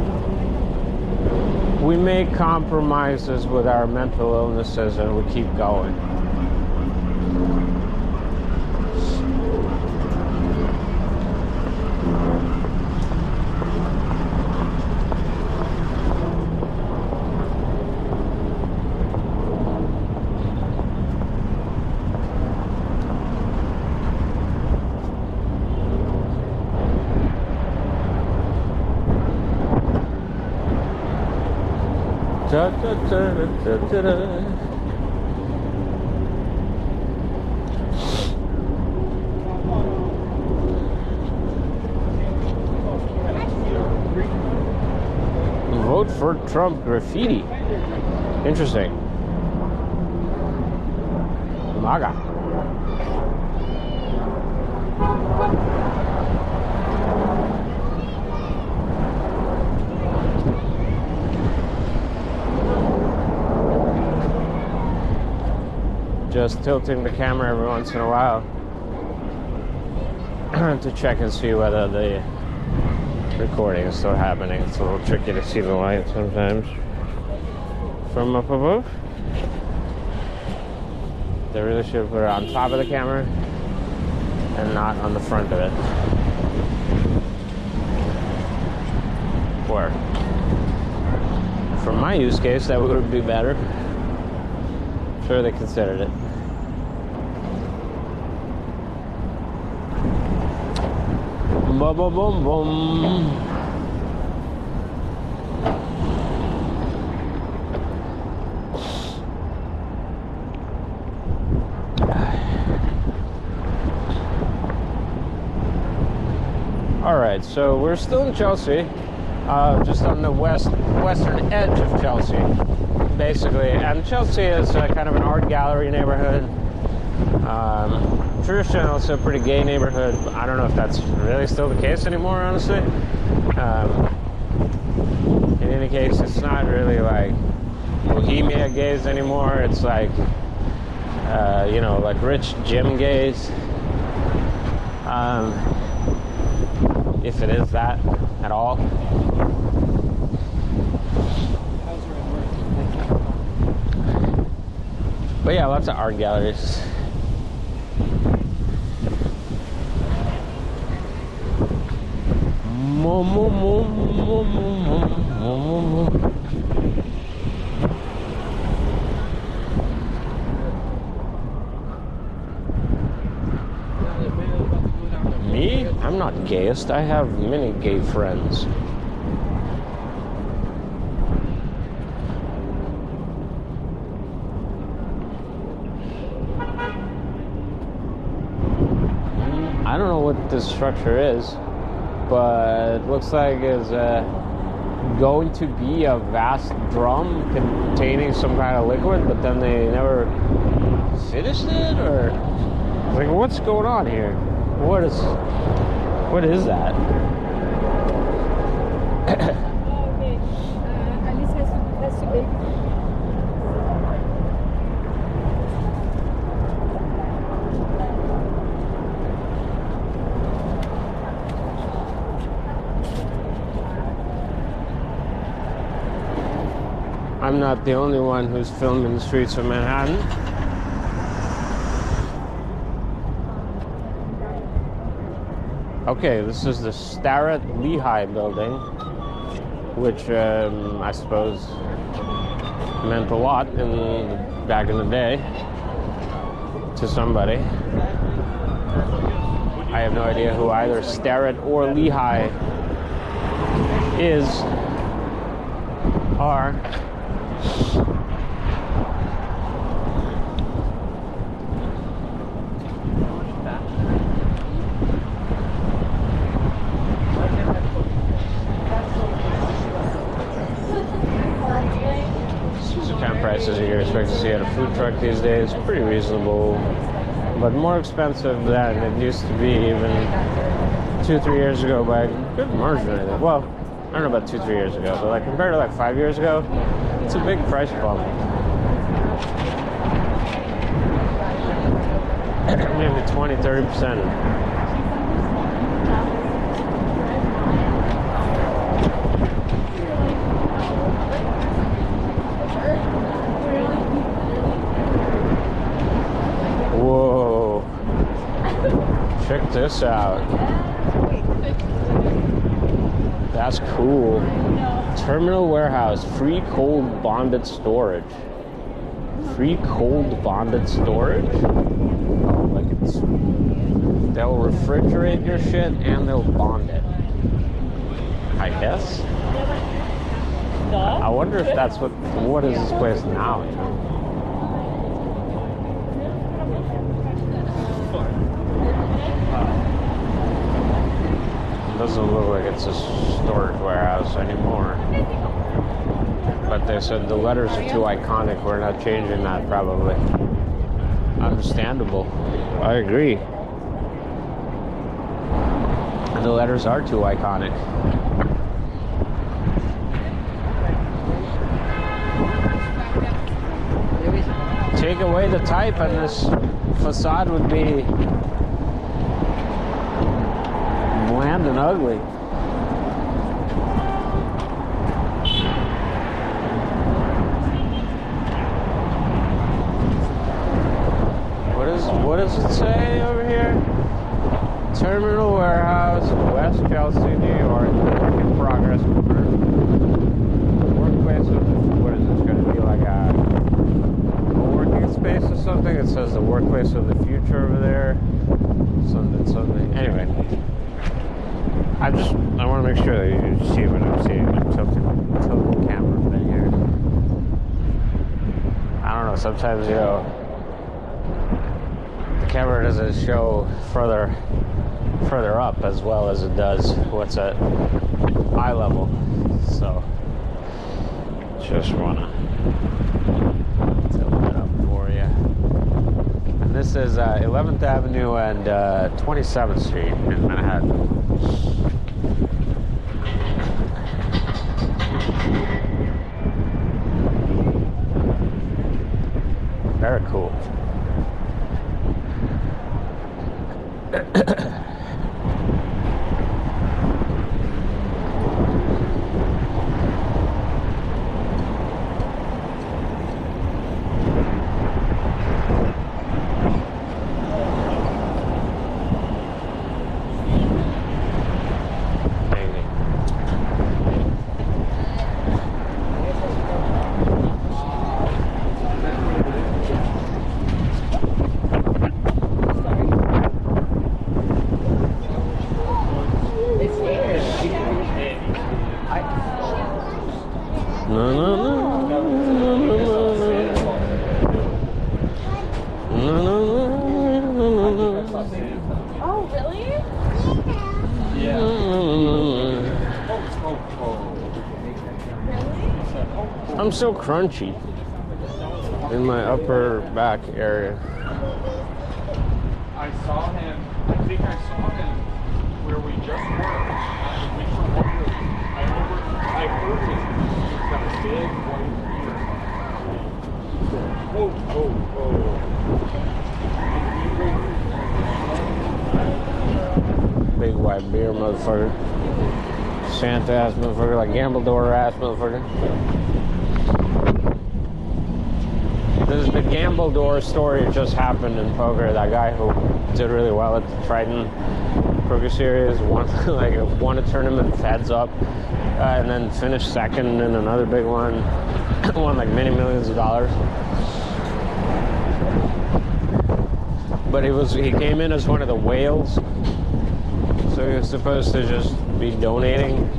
We make compromises with our mental illnesses and we keep going. Da, da, da, da, da, da. Vote for Trump graffiti. Interesting. MAGA. Just tilting the camera every once in a while to check and see whether the recording is still happening. It's a little tricky to see the light sometimes from up above. They really should put it on top of the camera and not on the front of it. Or for my use case, that would be better. Sure, they considered it. Boom, boom, boom, boom. All right, so we're still in Chelsea, just on the western edge of Chelsea, basically. And Chelsea is kind of an art gallery neighborhood. Traditional, it's a pretty gay neighborhood. I don't know if that's really still the case anymore, honestly. In any case, it's not really like bohemia gays anymore. It's like, you know, like rich gym gays. If it is that at all. But yeah, lots of art galleries. Me? I'm not gayest. I have many gay friends. I don't know what this structure is, but it looks like it's going to be a vast drum containing some kind of liquid, but then they never finished it, or like, what's going on here? What is that? Okay. Alice has to bake. I'm not the only one who's filming the streets of Manhattan. Okay, this is the Starrett Lehigh building, which I suppose meant a lot back in the day to somebody. I have no idea who either Starrett or Lehigh are. These are kind of prices you expect to see at a food truck these days. Pretty reasonable, but more expensive than it used to be even 2-3 years ago by a good margin, I think. Well, I don't know about 2-3 years ago, but like compared to like 5 years ago, it's a big price bump. Maybe 20-30%. Whoa. Check this out. That's cool. Terminal warehouse, free cold bonded storage. Free cold bonded storage? Like they'll refrigerate your shit and they'll bond it, I guess. I wonder if that's what is this place now, you know? Doesn't look like it's a storage warehouse anymore. But they said the letters are too iconic. We're not changing that, probably. Understandable. I agree. The letters are too iconic. Take away the type and this facade would be bland and ugly. What does it say over here? Terminal warehouse, West Chelsea, New York. Work in progress. Workplace of what is this going to be, like a co-working space or something? It says the workplace of the future over there. Something. Anyway. I want to make sure that you see what I'm seeing. I'm tilting the camera a bit here. I don't know, sometimes, you know, the camera doesn't show further up as well as it does what's at eye level. So, just want to tilt it up for you. And this is 11th Avenue and 27th Street in Manhattan. Very cool. Oh, really? Yeah. I'm so crunchy in my upper back area. I saw him. I think I saw him where we just were. I heard him. He's got a big white beard. Big white beard, motherfucker. Santa ass motherfucker, like Gambledore ass motherfucker. Dumbledore story just happened in poker. That guy who did really well at the Triton Poker Series won a tournament, feds up, and then finished second in another big one. Won like many millions of dollars. But he came in as one of the whales, so he was supposed to just be donating.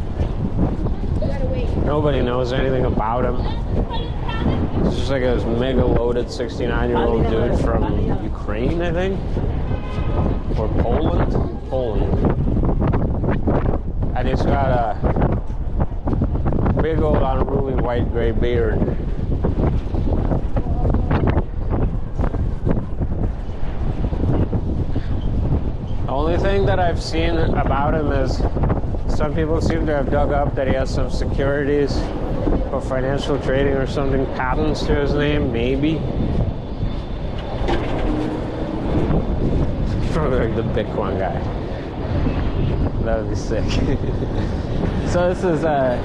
Nobody knows anything about him. He's just like a mega loaded 69-year-old dude from Ukraine, I think, or Poland. And he's got a big old unruly white gray beard. The only thing that I've seen about him is some people seem to have dug up that he has some securities or financial trading or something, patents to his name, maybe. Probably like the Bitcoin guy. That would be sick. So this is, I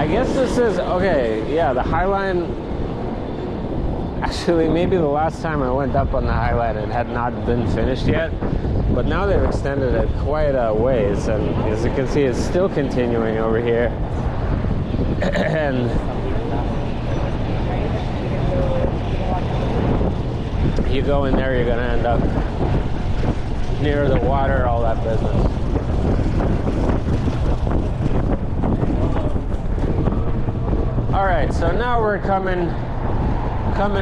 guess this is, okay, yeah, the High Line. Actually, maybe the last time I went up on the High Line, it had not been finished yet. But now they've extended it quite a ways, and as you can see, it's still continuing over here. And you go in there, you're gonna end up near the water, all that business. All right, so now we're coming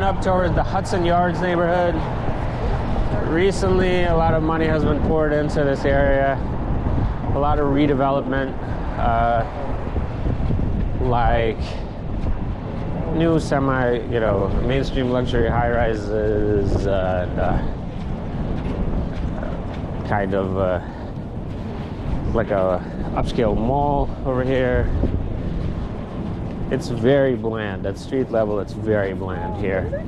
up towards the Hudson Yards neighborhood. Recently, a lot of money has been poured into this area. A lot of redevelopment, like new mainstream luxury high-rises, kind of like a upscale mall over here. It's very bland. At street level, it's very bland here.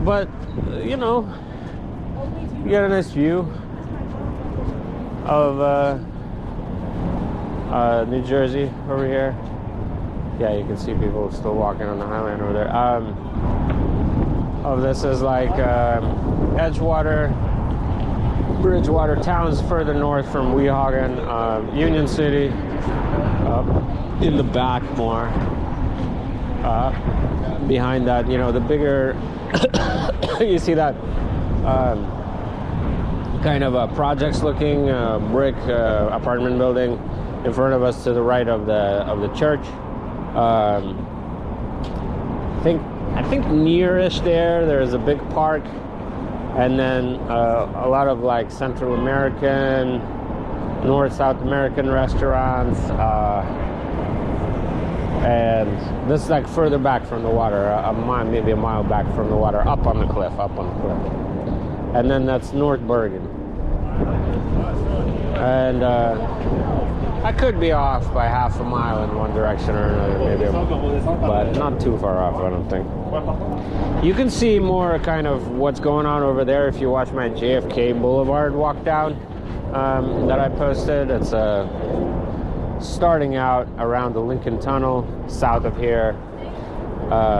But you know, you get a nice view of New Jersey over here. Yeah, you can see people still walking on the Highland over there. This is like Edgewater, Bridgewater. Towns further north from Weehawken, Union City, in the back more. Behind that, you know, the bigger, you see that kind of a projects-looking brick apartment building in front of us to the right of the church. I think nearish there's a big park, and then a lot of like Central American, North South American restaurants, and this is like further back from the water, maybe a mile back from the water, up on the cliff. And then that's North Bergen. And I could be off by half a mile in one direction or another, maybe, but not too far off, I don't think. You can see more kind of what's going on over there if you watch my JFK Boulevard walk down that I posted. It's starting out around the Lincoln Tunnel, south of here,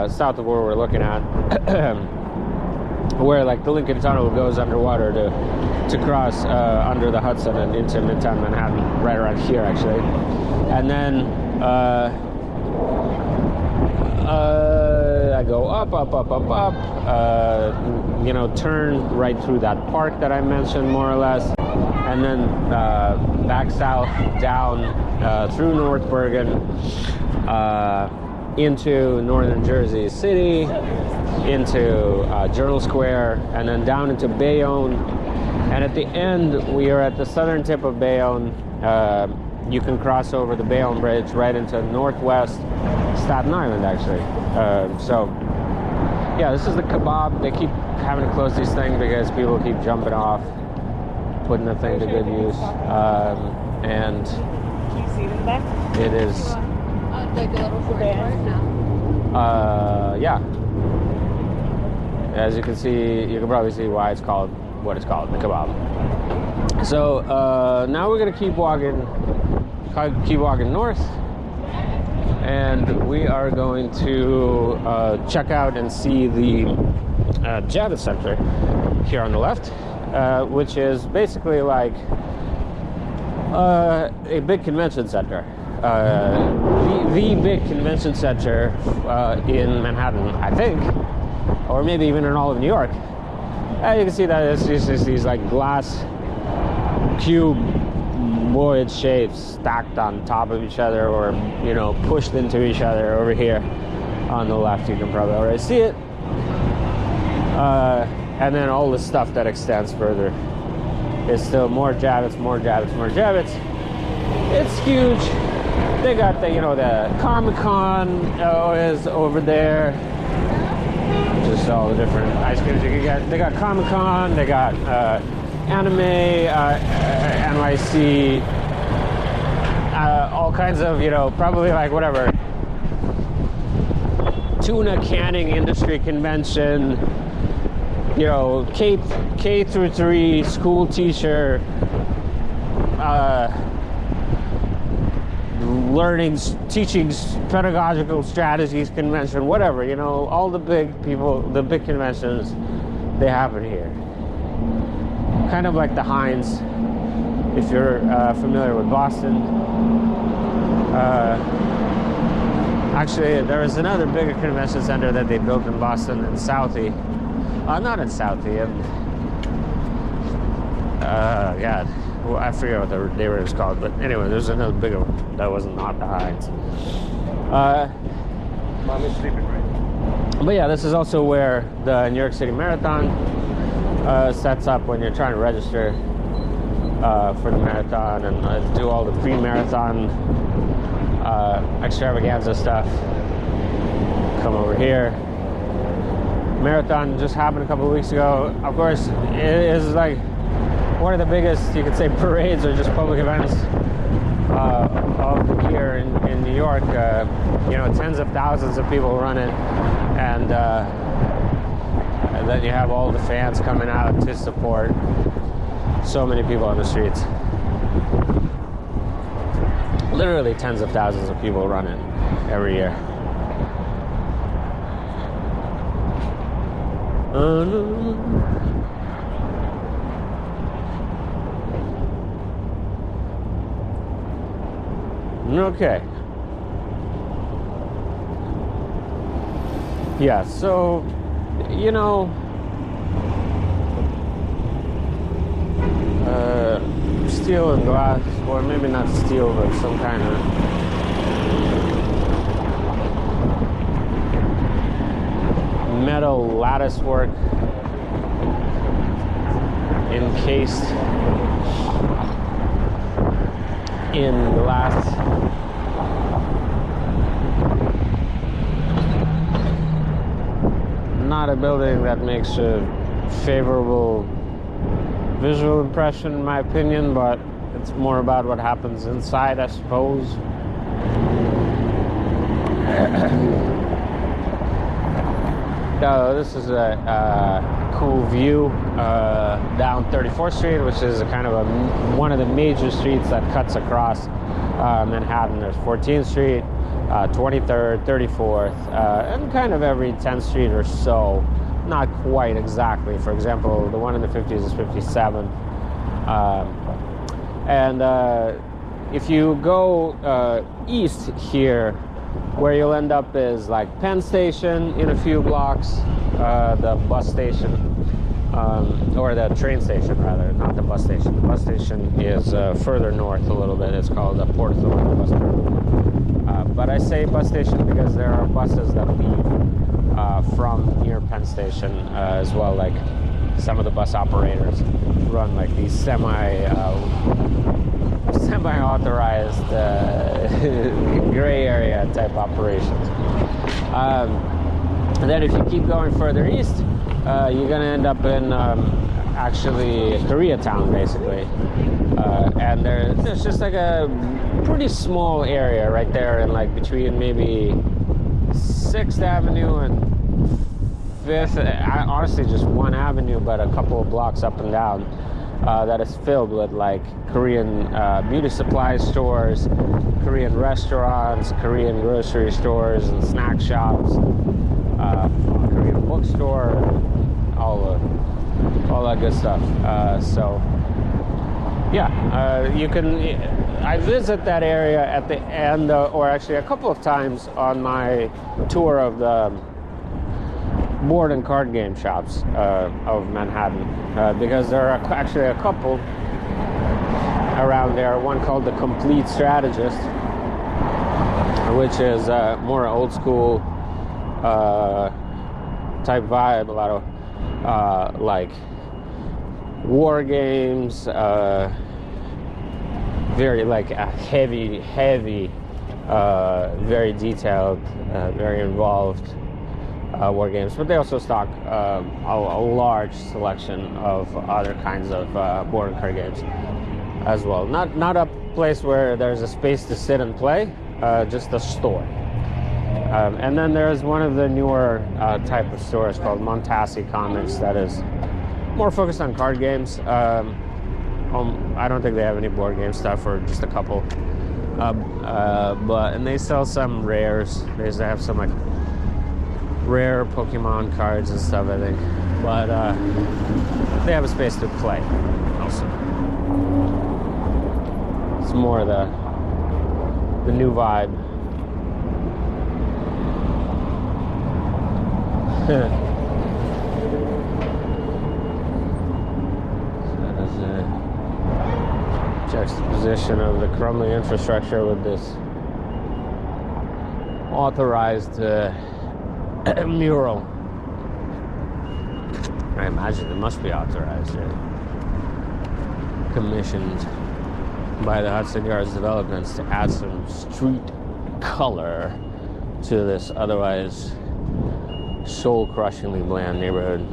south of where we're looking at, where like the Lincoln Tunnel goes underwater to cross under the Hudson and into Midtown Manhattan, right around here actually. And then I go up, you know, turn right through that park that I mentioned more or less, and then back south down through North Bergen into northern Jersey City, into Journal Square, and then down into Bayonne. And at the end, we are at the southern tip of Bayonne. You can cross over the Bayonne Bridge right into northwest Staten Island, actually. So, yeah, this is the kebab. They keep having to close these things because people keep jumping off, putting the thing to good use. And Can you see it in the back? it is, Like a little short now. yeah. As you can see, you can probably see why it's called what it's called, the kebab. So now we're gonna keep walking north, and we are going to check out and see the Javits Center here on the left, which is basically like a big convention center. The big convention center in Manhattan, I think, or maybe even in all of New York. You can see that it's just these like glass cuboid shapes stacked on top of each other, or you know, pushed into each other. Over here on the left, you can probably already see it. And then all the stuff that extends further is still more Javits, more Javits, more Javits. It's huge. They got the, you know, the Comic-Con is over there. Just all the different ice creams you can get. They got Comic-Con, they got anime, NYC, all kinds of, you know, probably like whatever, tuna canning industry convention, you know, K through 3 school teacher, teaching pedagogical strategies convention, whatever, you know, all the big people, the big conventions, they happen here. Kind of like the Heinz, if you're familiar with Boston. Actually, there is another bigger convention center that they built in Boston, in Southie. Not in Southie, God, well, I forget what the neighborhood is called, but anyway, there's another bigger one that was not the Heinz. Mommy's sleeping, right? But yeah, this is also where the New York City Marathon sets up when you're trying to register for the marathon and do all the pre-marathon extravaganza stuff. Come over here. Marathon just happened a couple of weeks ago. Of course, it is like one of the biggest, you could say, parades or just public events of the year in New York. You know, tens of thousands of people run it, and then you have all the fans coming out to support. So many people on the streets. Literally tens of thousands of people run it every year. Okay. Yeah, so, you know, steel and glass, or maybe not steel, but some kind of metal lattice work encased in glass. Not a building that makes a favorable visual impression, in my opinion, but it's more about what happens inside, I suppose. This is a cool view down 34th Street, which is a kind of one of the major streets that cuts across Manhattan. There's 14th Street, 23rd, 34th, and kind of every 10th street or so. Not quite exactly. For example, the one in the 50s is 57. And if you go east here, where you'll end up is like Penn Station in a few blocks, the bus station, or the train station rather, not the bus station. The bus station is further north a little bit. It's called the Port Authority bus terminal. But I say bus station because there are buses that leave from near Penn Station as well. Like some of the bus operators run like these semi-authorized gray area type operations. And then if you keep going further east, you're gonna end up in actually Koreatown, basically. And there's just like a pretty small area right there in like between maybe 6th Avenue and 5th, honestly just one avenue, but a couple of blocks up and down, that is filled with like Korean beauty supply stores, Korean restaurants, Korean grocery stores and snack shops, Korean bookstore, all that good stuff. So yeah, you can. I visit that area at the end, or actually a couple of times on my tour of the board and card game shops of Manhattan, because there are actually a couple around there. One called the Complete Strategist, which is more old school type vibe. A lot of like war games, very like a heavy, very detailed, very involved war games. But they also stock a large selection of other kinds of board and card games as well. Not a place where there's a space to sit and play, just a store. And then there's one of the newer type of stores called Montasi Comics that is more focused on card games. I don't think they have any board game stuff, or just a couple. And they sell some rares. They have some like rare Pokemon cards and stuff, I think. But they have a space to play also. It's more the new vibe. Juxtaposition of the crumbling infrastructure with this authorized mural. I imagine it must be authorized, commissioned by the Hudson Yards Developments to add some street color to this otherwise soul-crushingly bland neighborhood.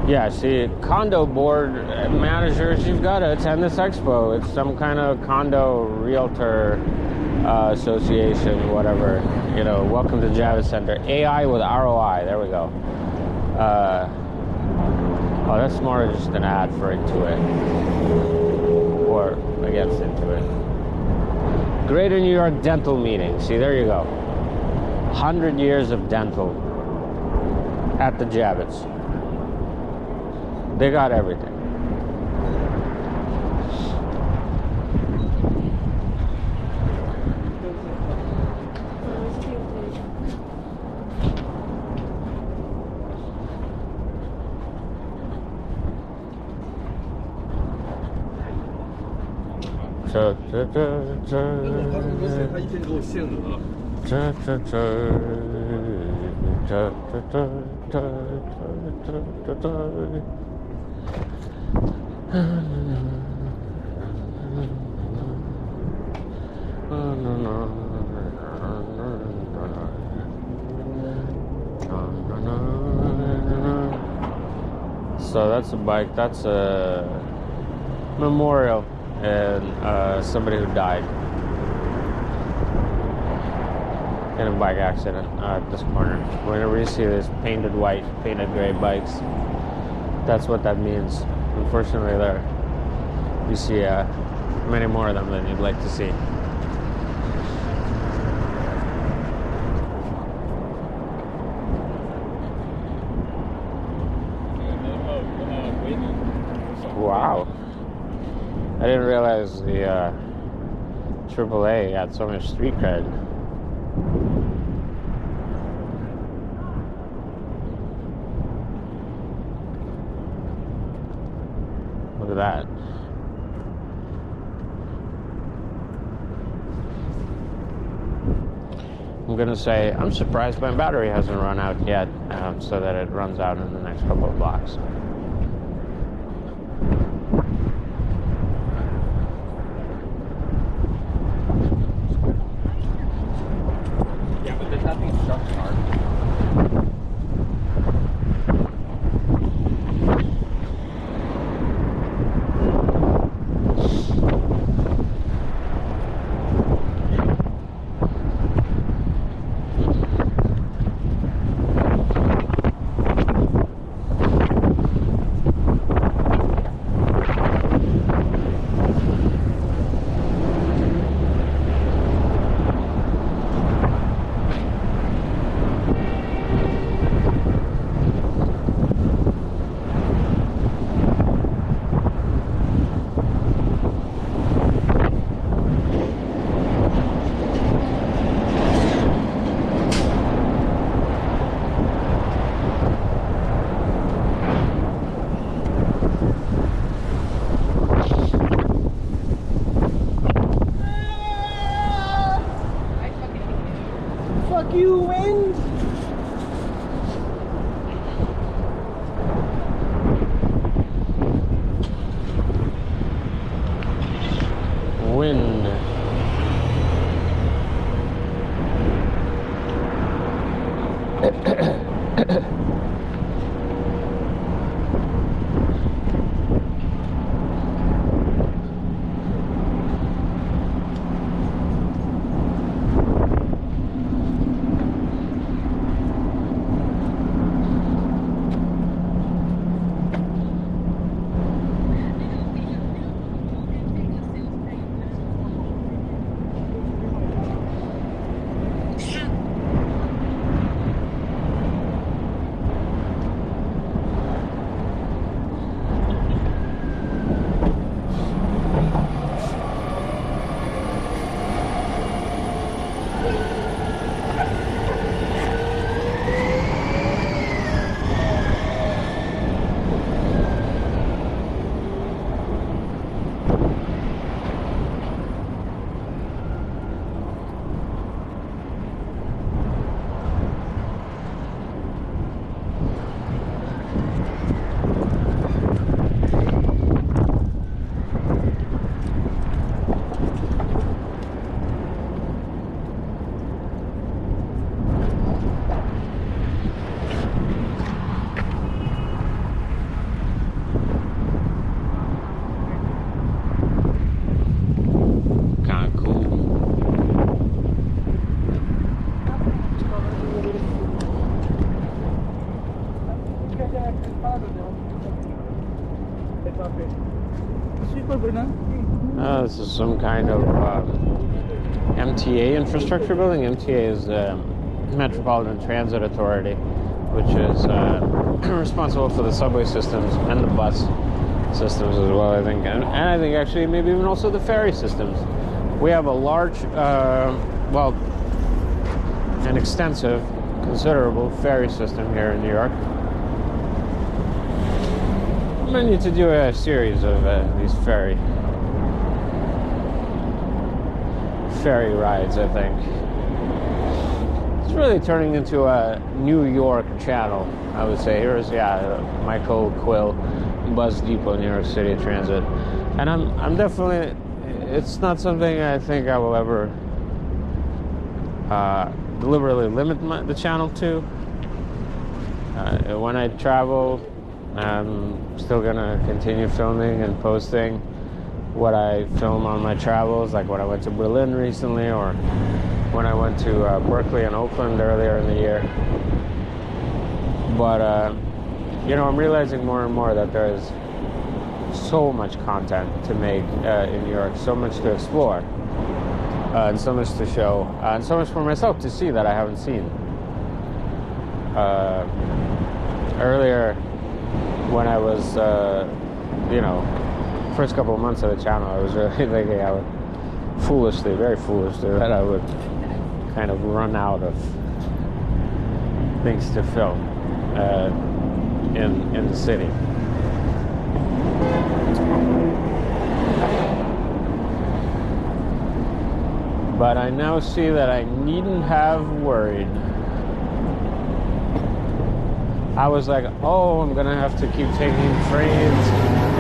Yeah, see, condo board managers, you've got to attend this expo. It's some kind of condo realtor association, whatever. You know, welcome to Javits Center. AI with ROI, there we go. Oh, that's more just an ad for Intuit. Or against Intuit. Greater New York Dental Meeting. See, there you go. 100 years of dental at the Javits. They got everything. So that's a bike, that's a memorial and somebody who died in a bike accident at this corner. Whenever you see this painted white, painted gray bikes, that's what that means. Unfortunately, you see many more of them than you'd like to see. Wow. I didn't realize the AAA had so much street cred. Look at that. I'm gonna say I'm surprised my battery hasn't run out yet, so that it runs out in the next couple of blocks. Yeah, but there's nothing stuck hard. Fuck you, wind! Wind. This is some kind of MTA infrastructure building. MTA is Metropolitan Transit Authority, which is responsible for the subway systems and the bus systems as well, I think. And I think actually maybe even also the ferry systems. We have a large, well, an extensive, considerable ferry system here in New York. I need to do a series of these ferry rides, I think. It's really turning into a New York channel, I would say. Here's, Michael Quill, Bus Depot, New York City Transit. And I'm definitely, it's not something I think I will ever deliberately limit the channel to. When I travel, I'm still gonna continue filming and posting what I film on my travels, like when I went to Berlin recently, or when I went to Berkeley and Oakland earlier in the year. But you know, I'm realizing more and more that there is so much content to make in New York, so much to explore, and so much to show, and so much for myself to see that I haven't seen. Earlier, when I was, you know, first couple of months of the channel, I was really thinking I would very foolishly, that I would kind of run out of things to film in the city. But I now see that I needn't have worried. I was like, oh, I'm gonna have to keep taking trains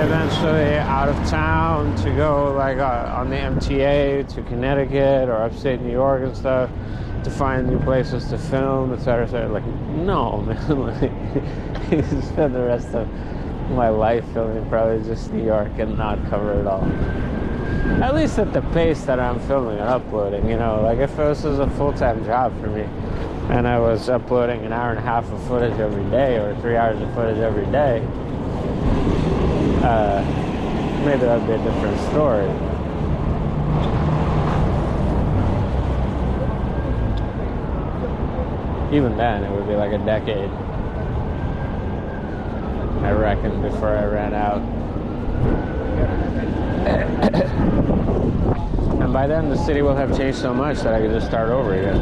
eventually out of town to go like on the MTA to Connecticut or upstate New York and stuff to find new places to film, etc. Like, no, man. Like, you spend the rest of my life filming probably just New York and not cover it all. At least at the pace that I'm filming and uploading, you know. Like, if this was a full-time job for me and I was uploading an hour and a half of footage every day or 3 hours of footage every day, maybe that would be a different story. Even then, it would be like a decade, I reckon, before I ran out. And by then, the city will have changed so much that I could just start over again.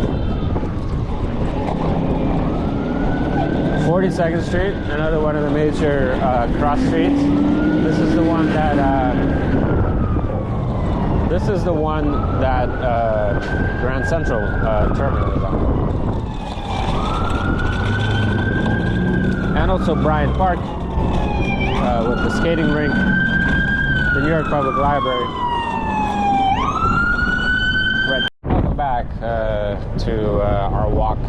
42nd Street, another one of the major cross streets. This is the one that Grand Central Terminal is on. And also Bryant Park with the skating rink, the New York Public Library. Right. Welcome back to our walk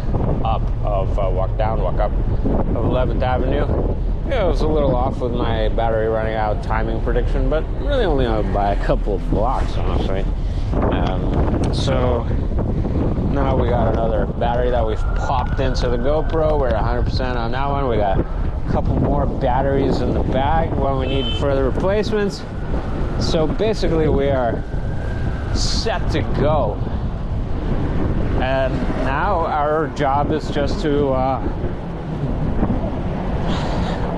up of walk down, walk up of 11th Avenue. Yeah, it was a little off with my battery running out timing prediction, but really only by a couple of blocks, honestly. So now we got another battery that we've popped into the GoPro. We're 100% on that one. We got a couple more batteries in the bag when we need further replacements. So basically we are set to go. And now our job is just to,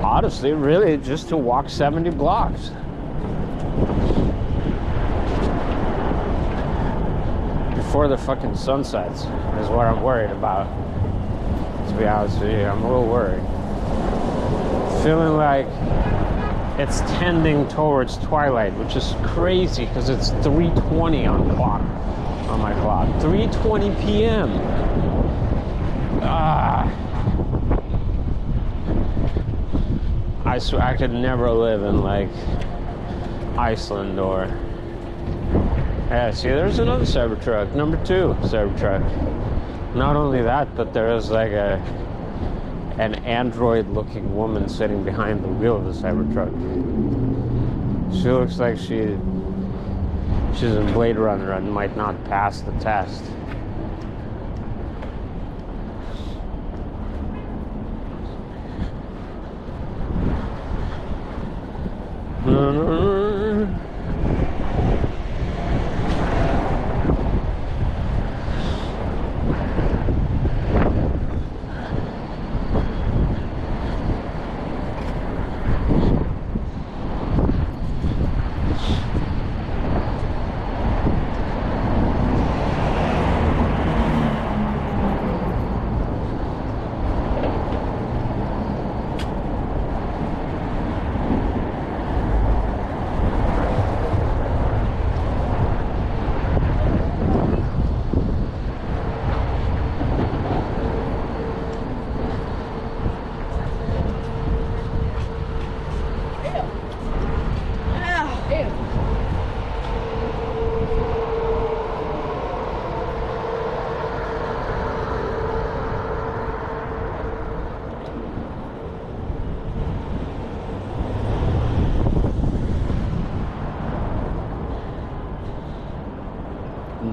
honestly, really just to walk 70 blocks. Before the fucking sun sets is what I'm worried about. To be honest with you, I'm a little worried. Feeling like it's tending towards twilight, which is crazy because it's 3:20 on my clock. 3:20 p.m. I swear I could never live in like Iceland or. Yeah, see, there's another Cybertruck, number 2 Cybertruck. Not only that, but there is like an android-looking woman sitting behind the wheel of the Cybertruck. She looks like she's in Blade Runner and might not pass the test.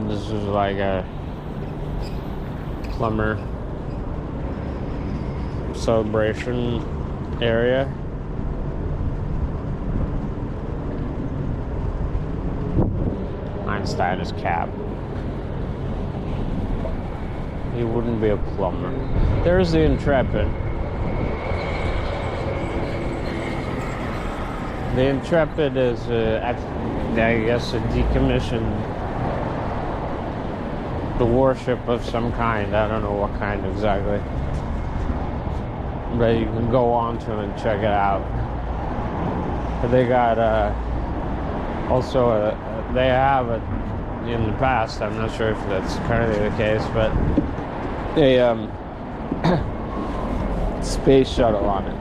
This is like a plumber celebration area. Einstein is cap. He wouldn't be a plumber. There's the Intrepid. The Intrepid is, I guess, a decommissioned, the warship of some kind. I don't know what kind exactly. But you can go on to and check it out. But they got, also, they have in the past. I'm not sure if that's currently the case, but a space shuttle on it.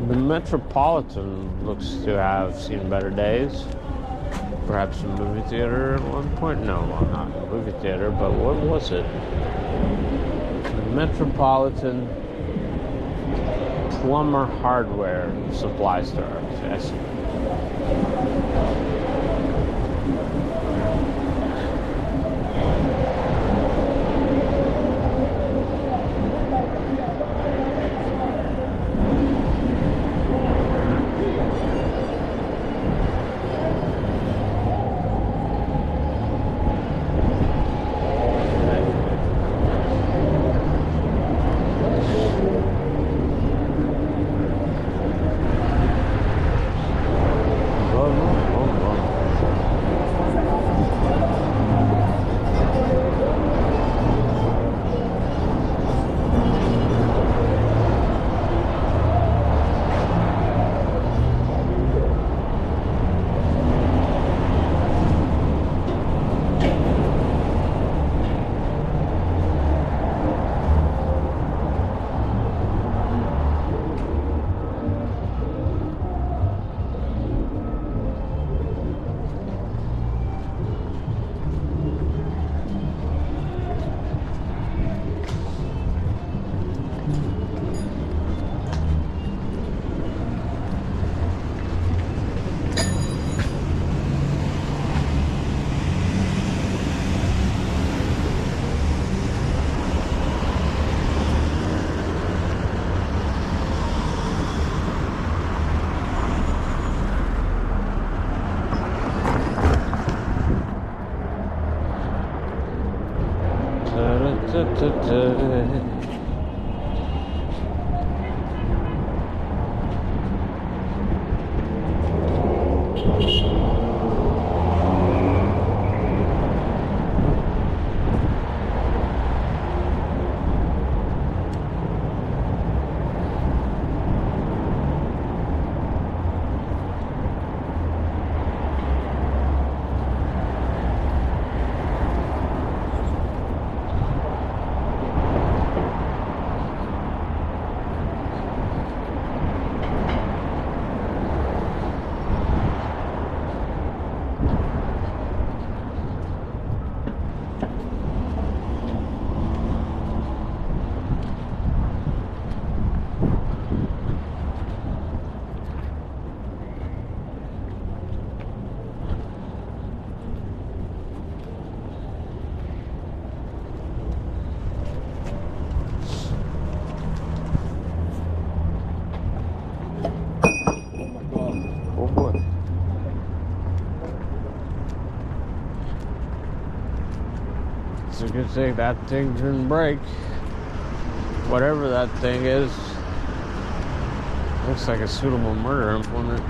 The Metropolitan looks to have seen better days. Perhaps a movie theater at one point? No, well, not a movie theater, but what was it? The Metropolitan Plumber Hardware Supply Store. Yes. It's a good thing that thing didn't break. Whatever that thing is, looks like a suitable murder implement.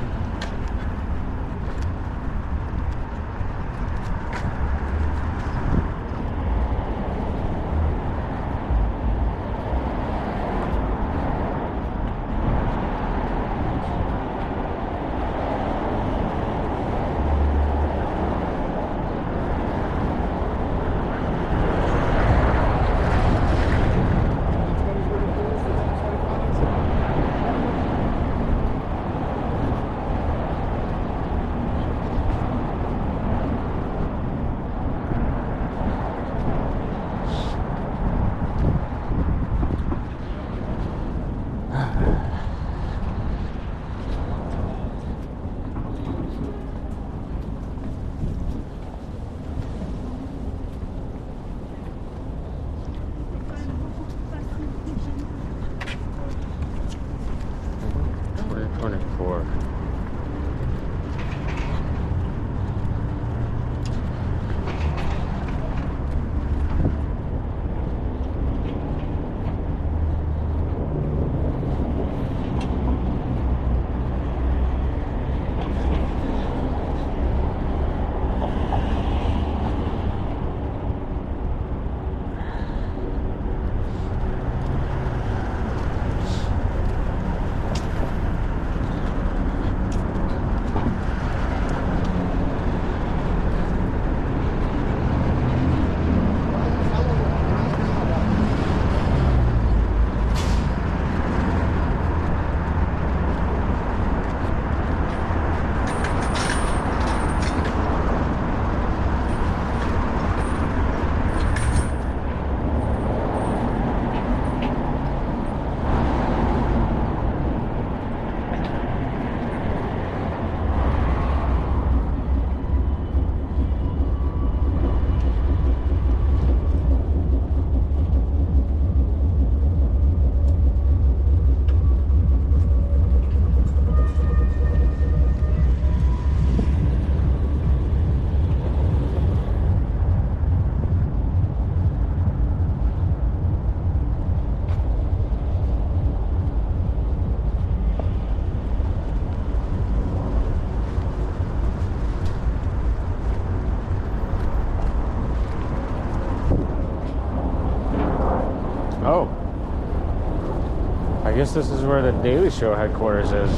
guess this is where the Daily Show headquarters is.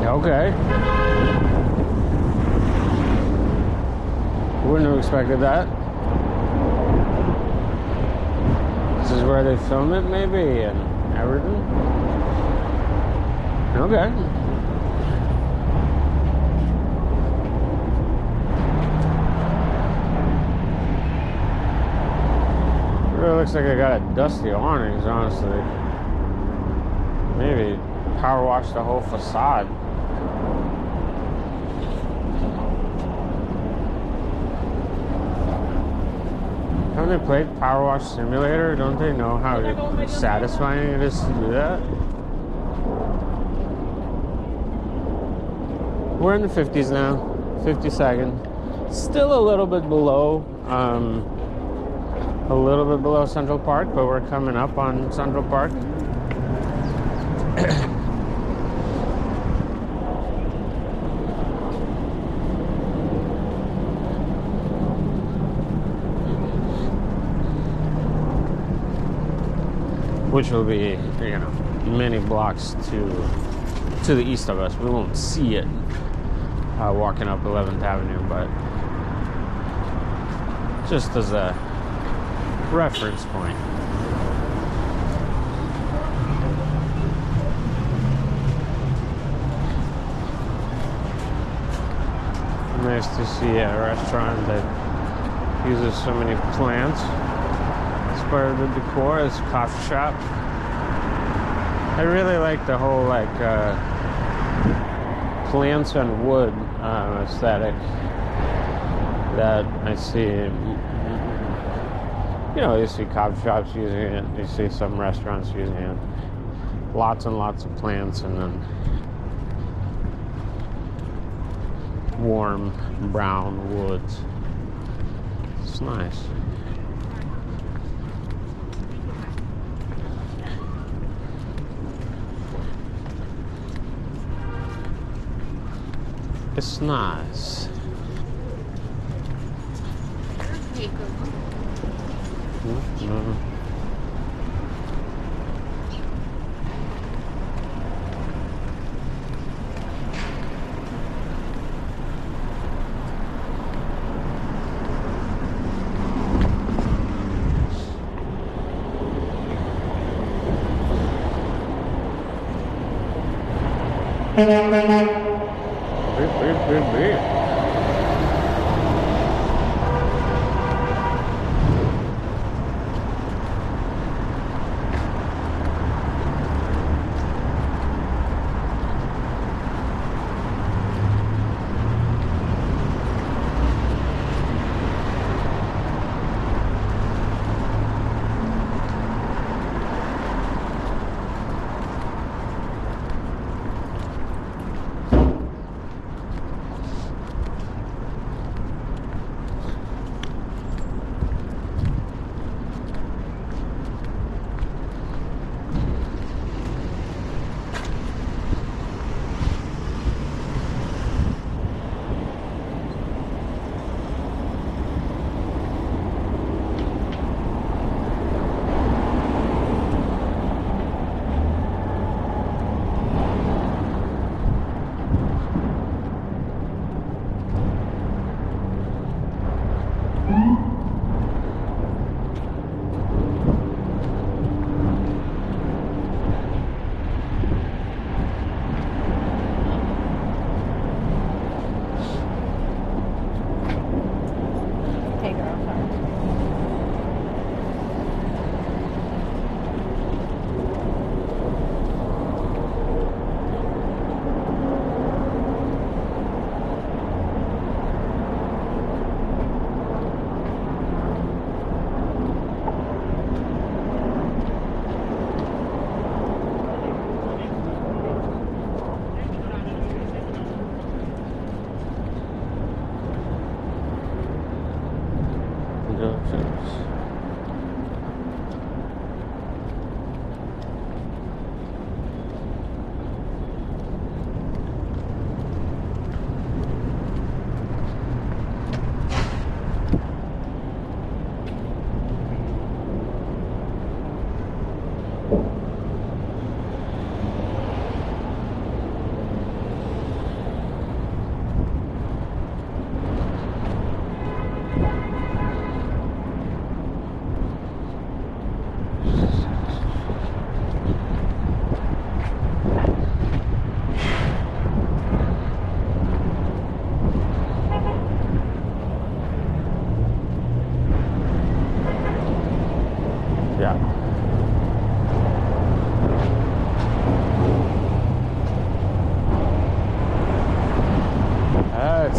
Okay. Wouldn't have expected that. This is where they film it, maybe, and everything. Okay. Really looks like I got dusty awnings, honestly. Maybe power wash the whole facade. Haven't they played Power Wash Simulator? Don't they know how satisfying it is to do that? We're in the 50s now, 52nd. Still a little bit below Central Park, but we're coming up on Central Park. Which will be, you know, many blocks to the east of us. We won't see it walking up 11th Avenue, but just as a reference point. Nice to see a restaurant that uses so many plants. Part of the decor is coffee shop. I really like the whole like plants and wood aesthetic that I see. You know, you see coffee shops using it. You see some restaurants using it. Lots and lots of plants, and then warm brown woods. It's nice. It's nice. Mm-hmm. Beep.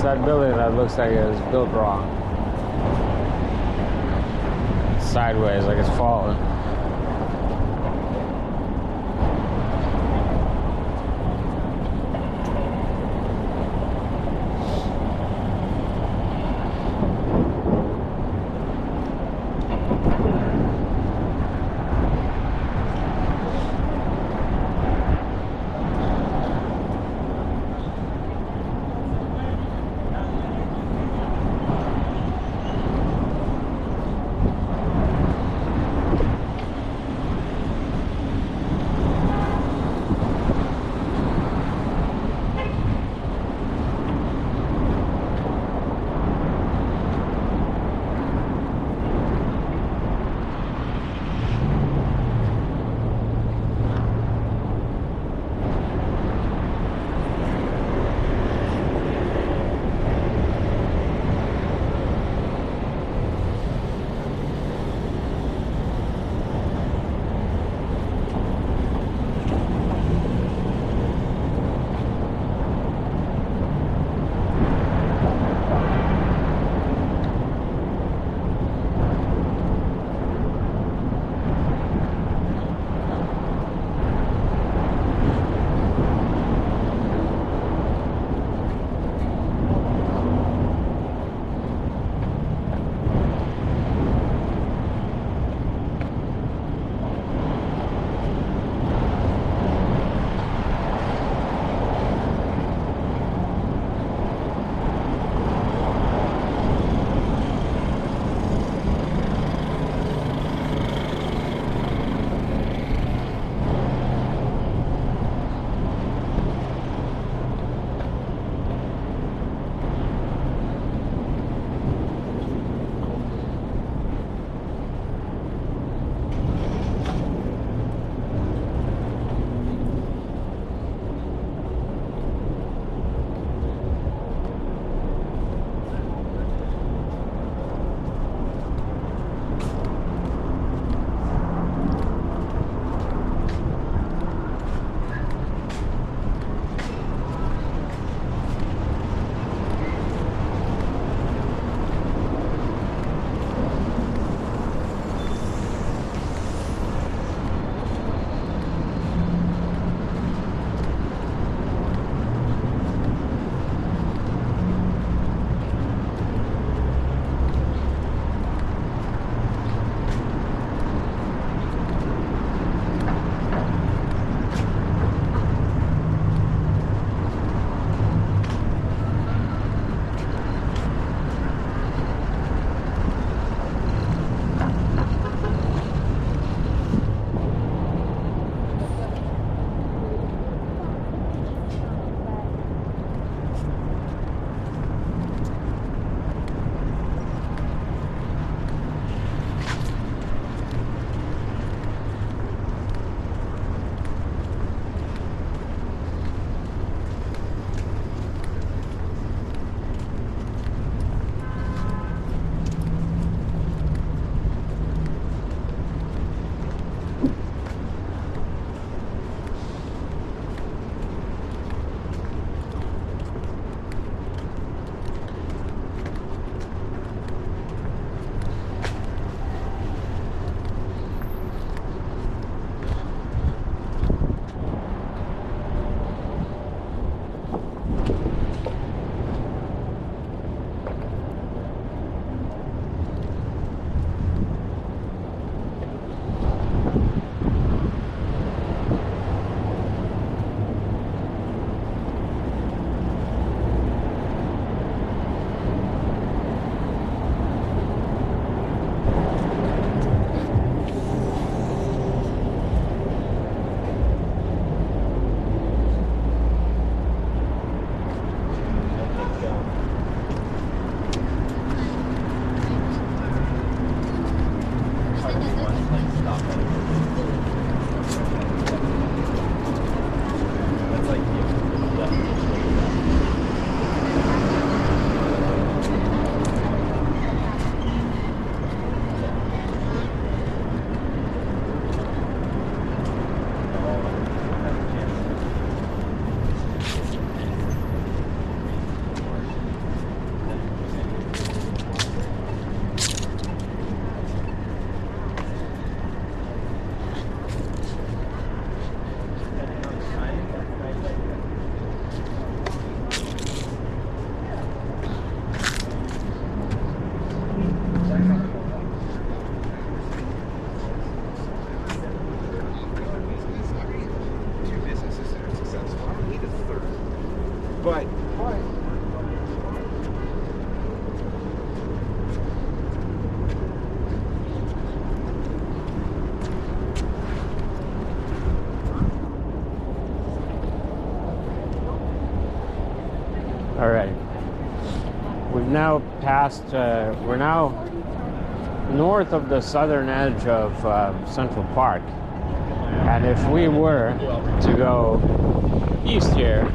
that building that looks like it was built wrong. Sideways, like it's falling. Bye. All right. We've now passed, we're now north of the southern edge of Central Park. And if we were to go east here,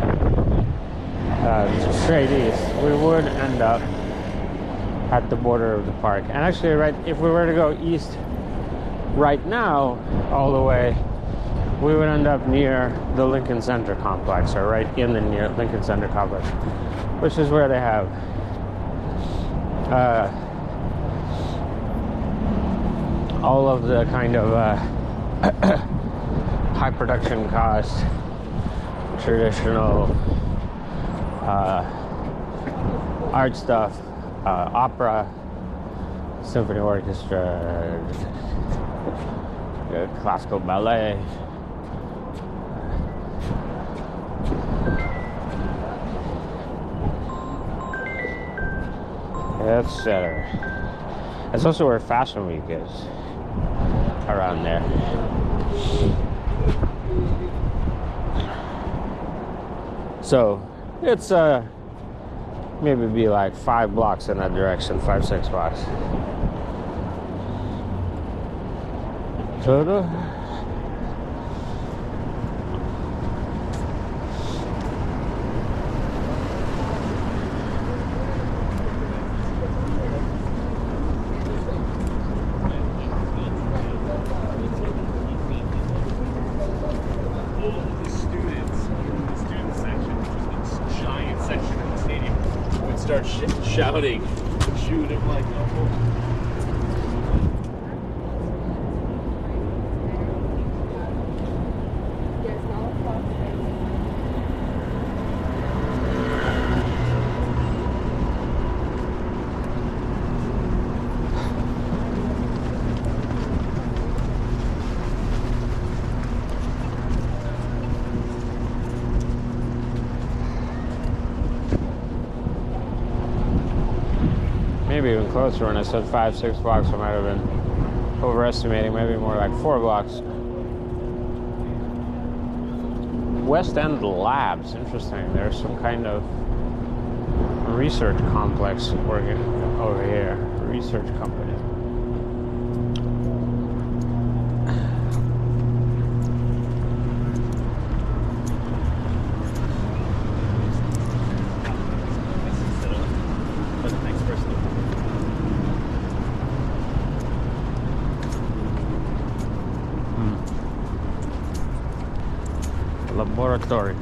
straight east, we would end up at the border of the park. And actually, right, if we were to go east right now, all the way, we would end up near the Lincoln Center complex, or right in the near Lincoln Center complex, which is where they have all of the kind of high production cost, traditional art stuff, opera, symphony orchestra, classical ballet, etc. It's also where Fashion Week is, around there. So it's maybe be like 5 blocks in that direction, 5-6 blocks. Total. Shouting, shoot him like maybe even closer. When I said 5-6 blocks, I might have been overestimating, maybe more like 4 blocks. West End Labs, interesting. There's some kind of research complex working over here, research company. Laboratory.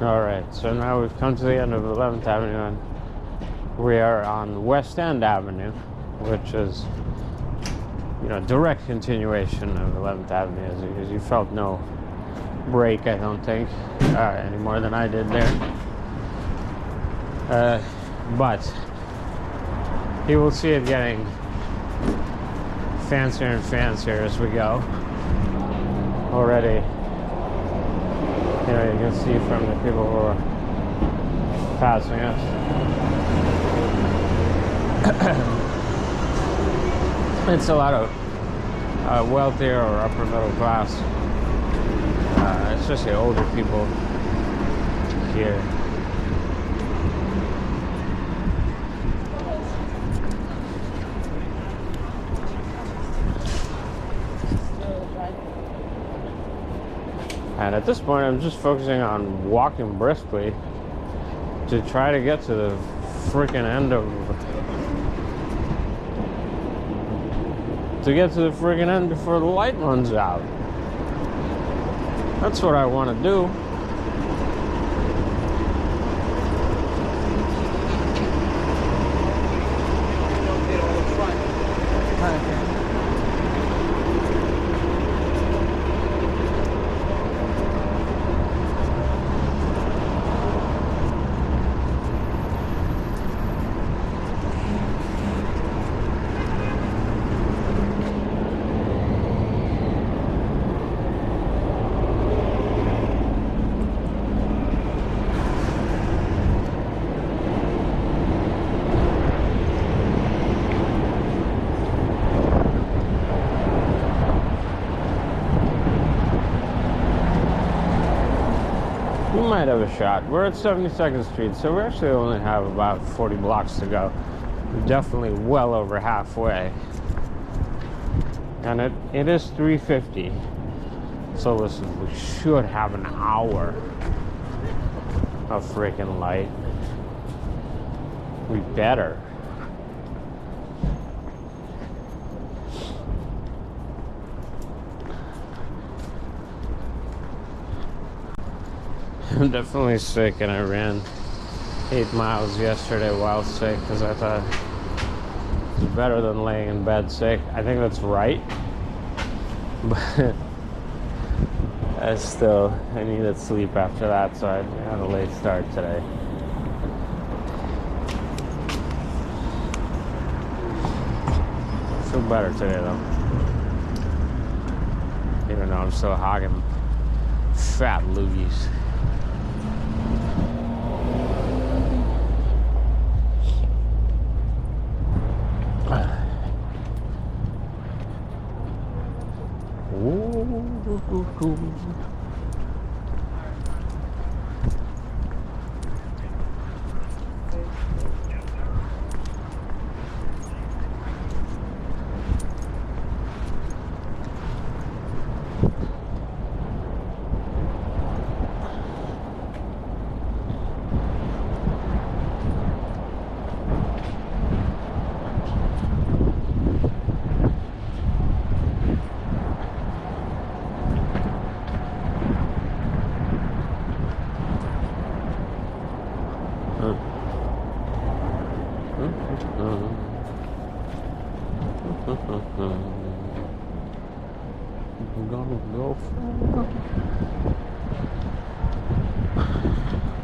Alright, so now we've come to the end of 11th Avenue and we are on West End Avenue, which is, you know, direct continuation of 11th Avenue, as you felt no break, I don't think, any more than I did there. But you will see it getting fancier and fancier as we go. Already, you know, you can see from the people who are passing us. It's a lot of wealthier or upper middle class, especially older people here. And at this point, I'm just focusing on walking briskly to try to get to the freaking end of... to get to the freaking end before the light runs out. That's what I want to do. We might have a shot. We're at 72nd Street, so we actually only have about 40 blocks to go. We're definitely well over halfway. And it is 3:50. So listen, we should have an hour of freaking light. We better. I'm definitely sick, and I ran 8 miles yesterday while sick because I thought it was better than laying in bed sick. I think that's right, but I needed sleep after that, so I had a late start today. I feel better today though, even though I'm still hogging fat loogies.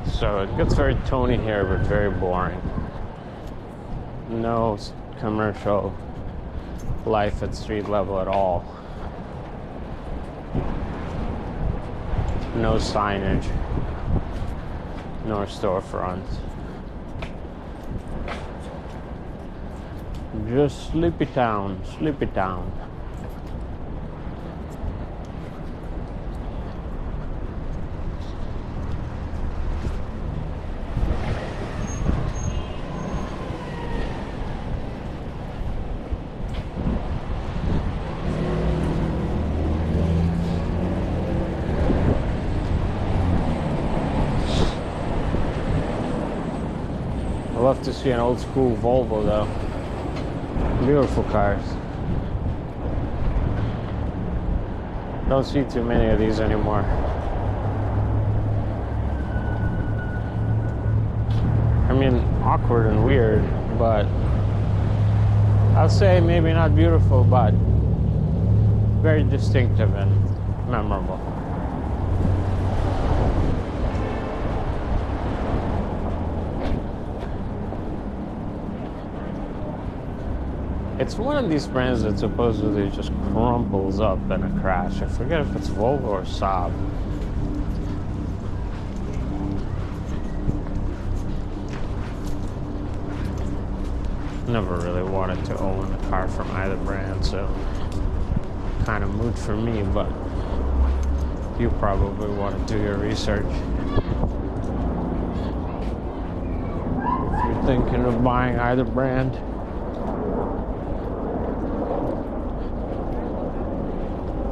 So it gets very Tony here, but very boring. No commercial life at street level at all. No signage, nor storefronts. Just sleepy town, sleepy town. I love to see an old school Volvo though. Beautiful cars. Don't see too many of these anymore. mean, awkward and weird, but I'll say maybe not beautiful, but very distinctive and memorable. It's one of these brands that supposedly just crumples up in a crash. I forget if it's Volvo or Saab. Never really wanted to own a car from either brand, so kind of moot for me, but you probably want to do your research. If you're thinking of buying either brand.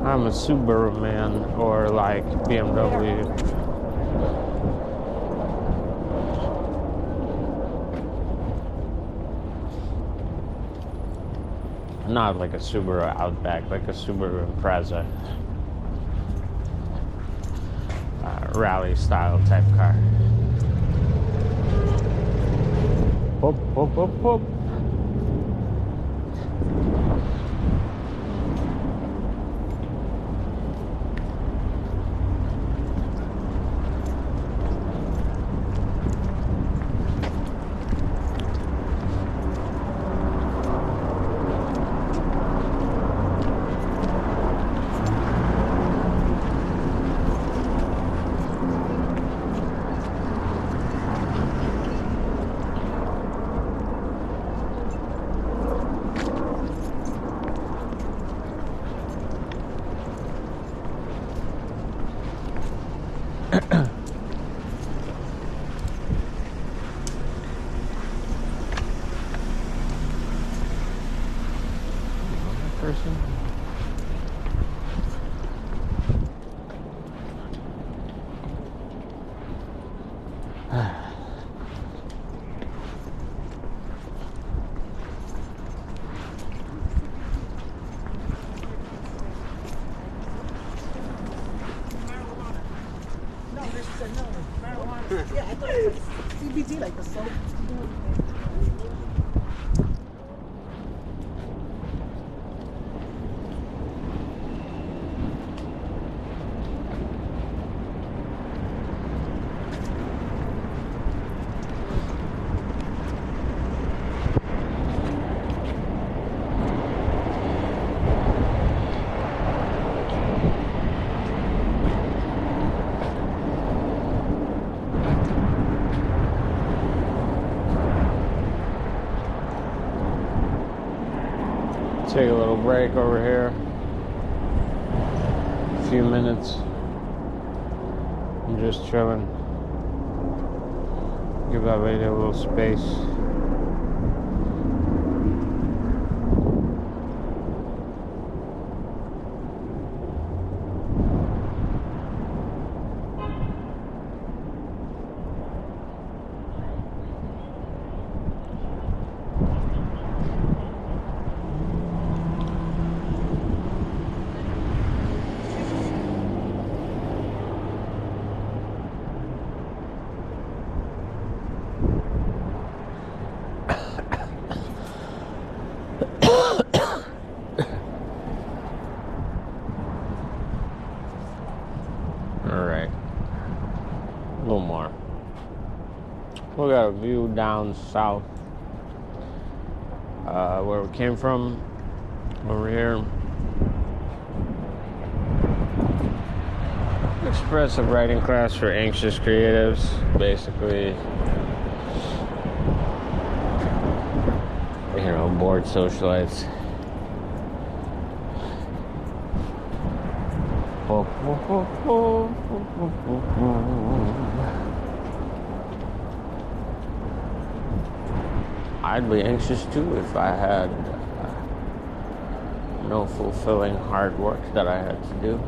I'm a Subaru man, or like BMW. Not like a Subaru Outback, like a Subaru Impreza. Rally style type car. Whoop, whoop, whoop, whoop. Person. No, this is no. Marijuana. Yeah, I thought it was CBD, like the soap. Take a little break over here. A few minutes. I'm just chilling. Give that lady a little space. Alright. A little more. We got a view down south. Where we came from. Over here. Expressive writing class for anxious creatives. Basically, you know, bored socialites. I'd be anxious too if I had no fulfilling hard work that I had to do.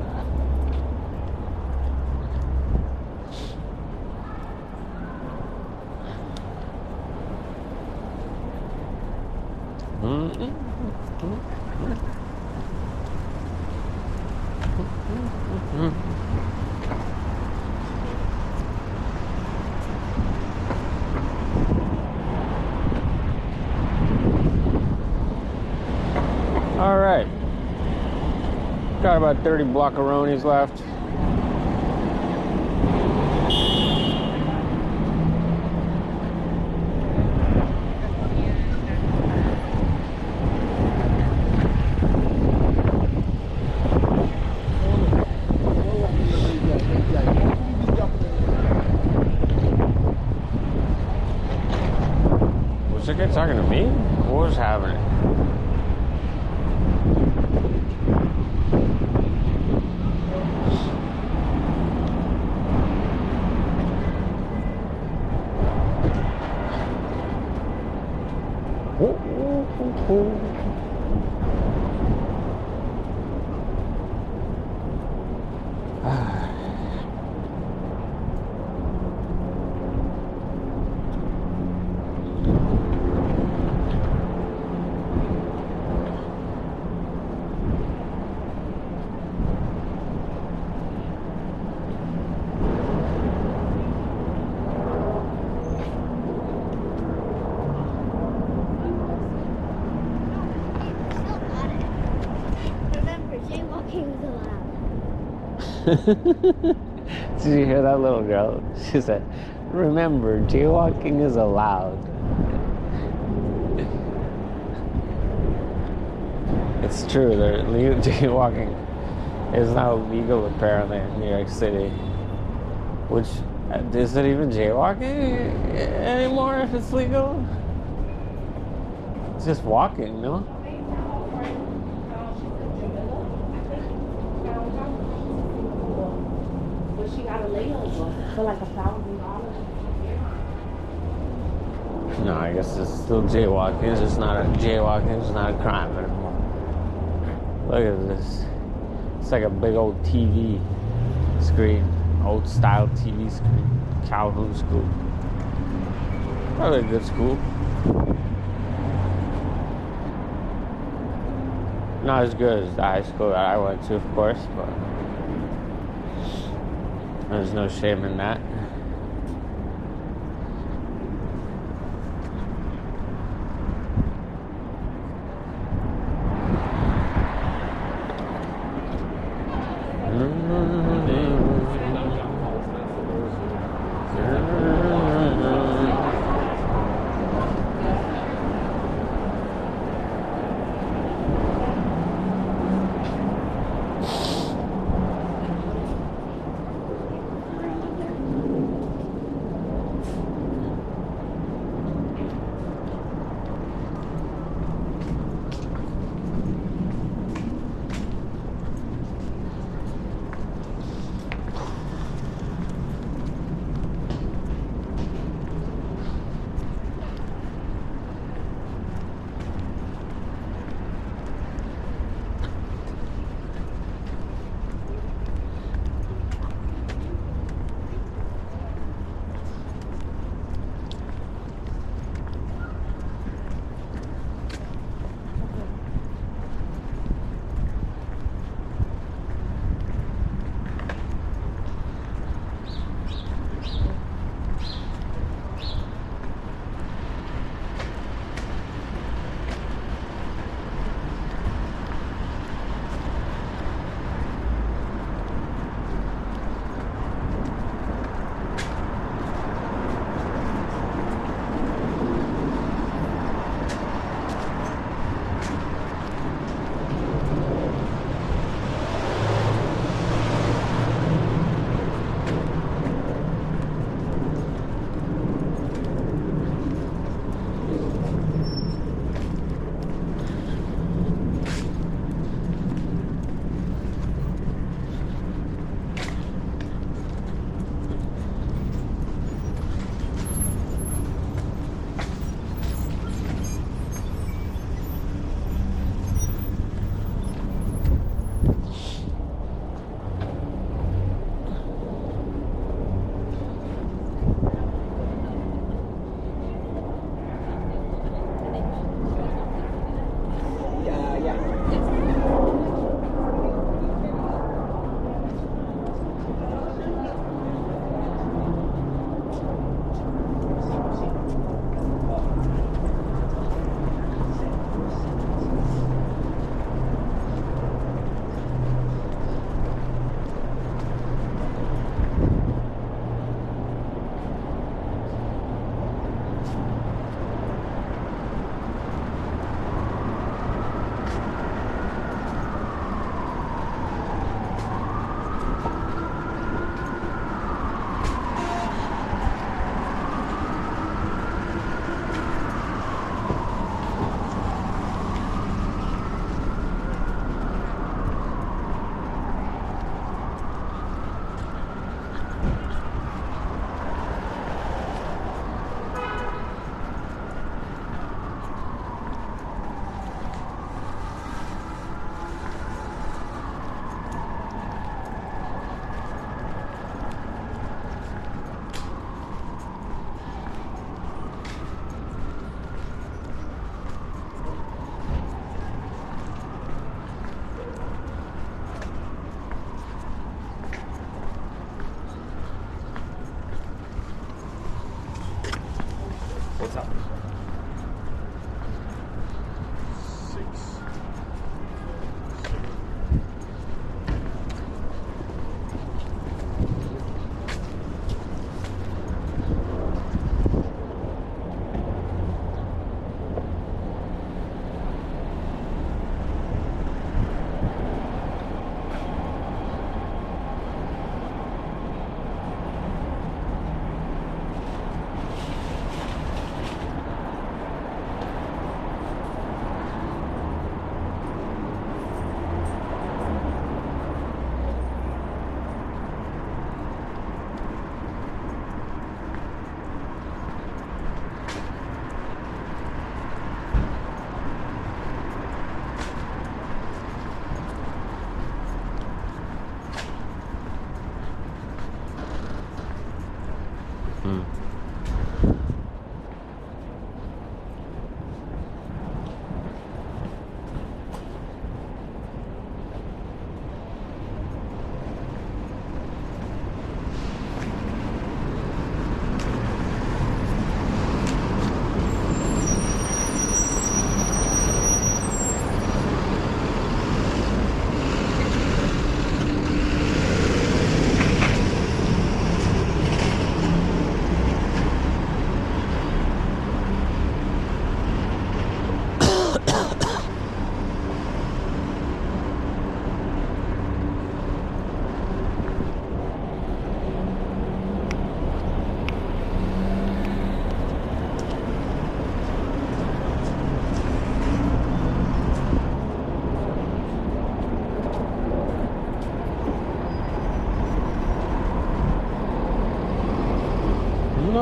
Got about 30 blockaronis left. Was that guy talking to me? What was happening? Remember, jaywalking is allowed. Did you hear that little girl? She said, remember, jaywalking is allowed. It's true, jaywalking is now legal apparently in New York City. Which, is it even jaywalking anymore if it's legal? It's just walking, no? But she got a layover for like $1,000. No, I guess it's still jaywalking. It's just not a jaywalking. It's not a crime anymore. Look at this. It's like a big old TV screen, old style TV screen. Calhoun School. Probably a good school. Not as good as the high school that I went to, of course, but there's no shame in that.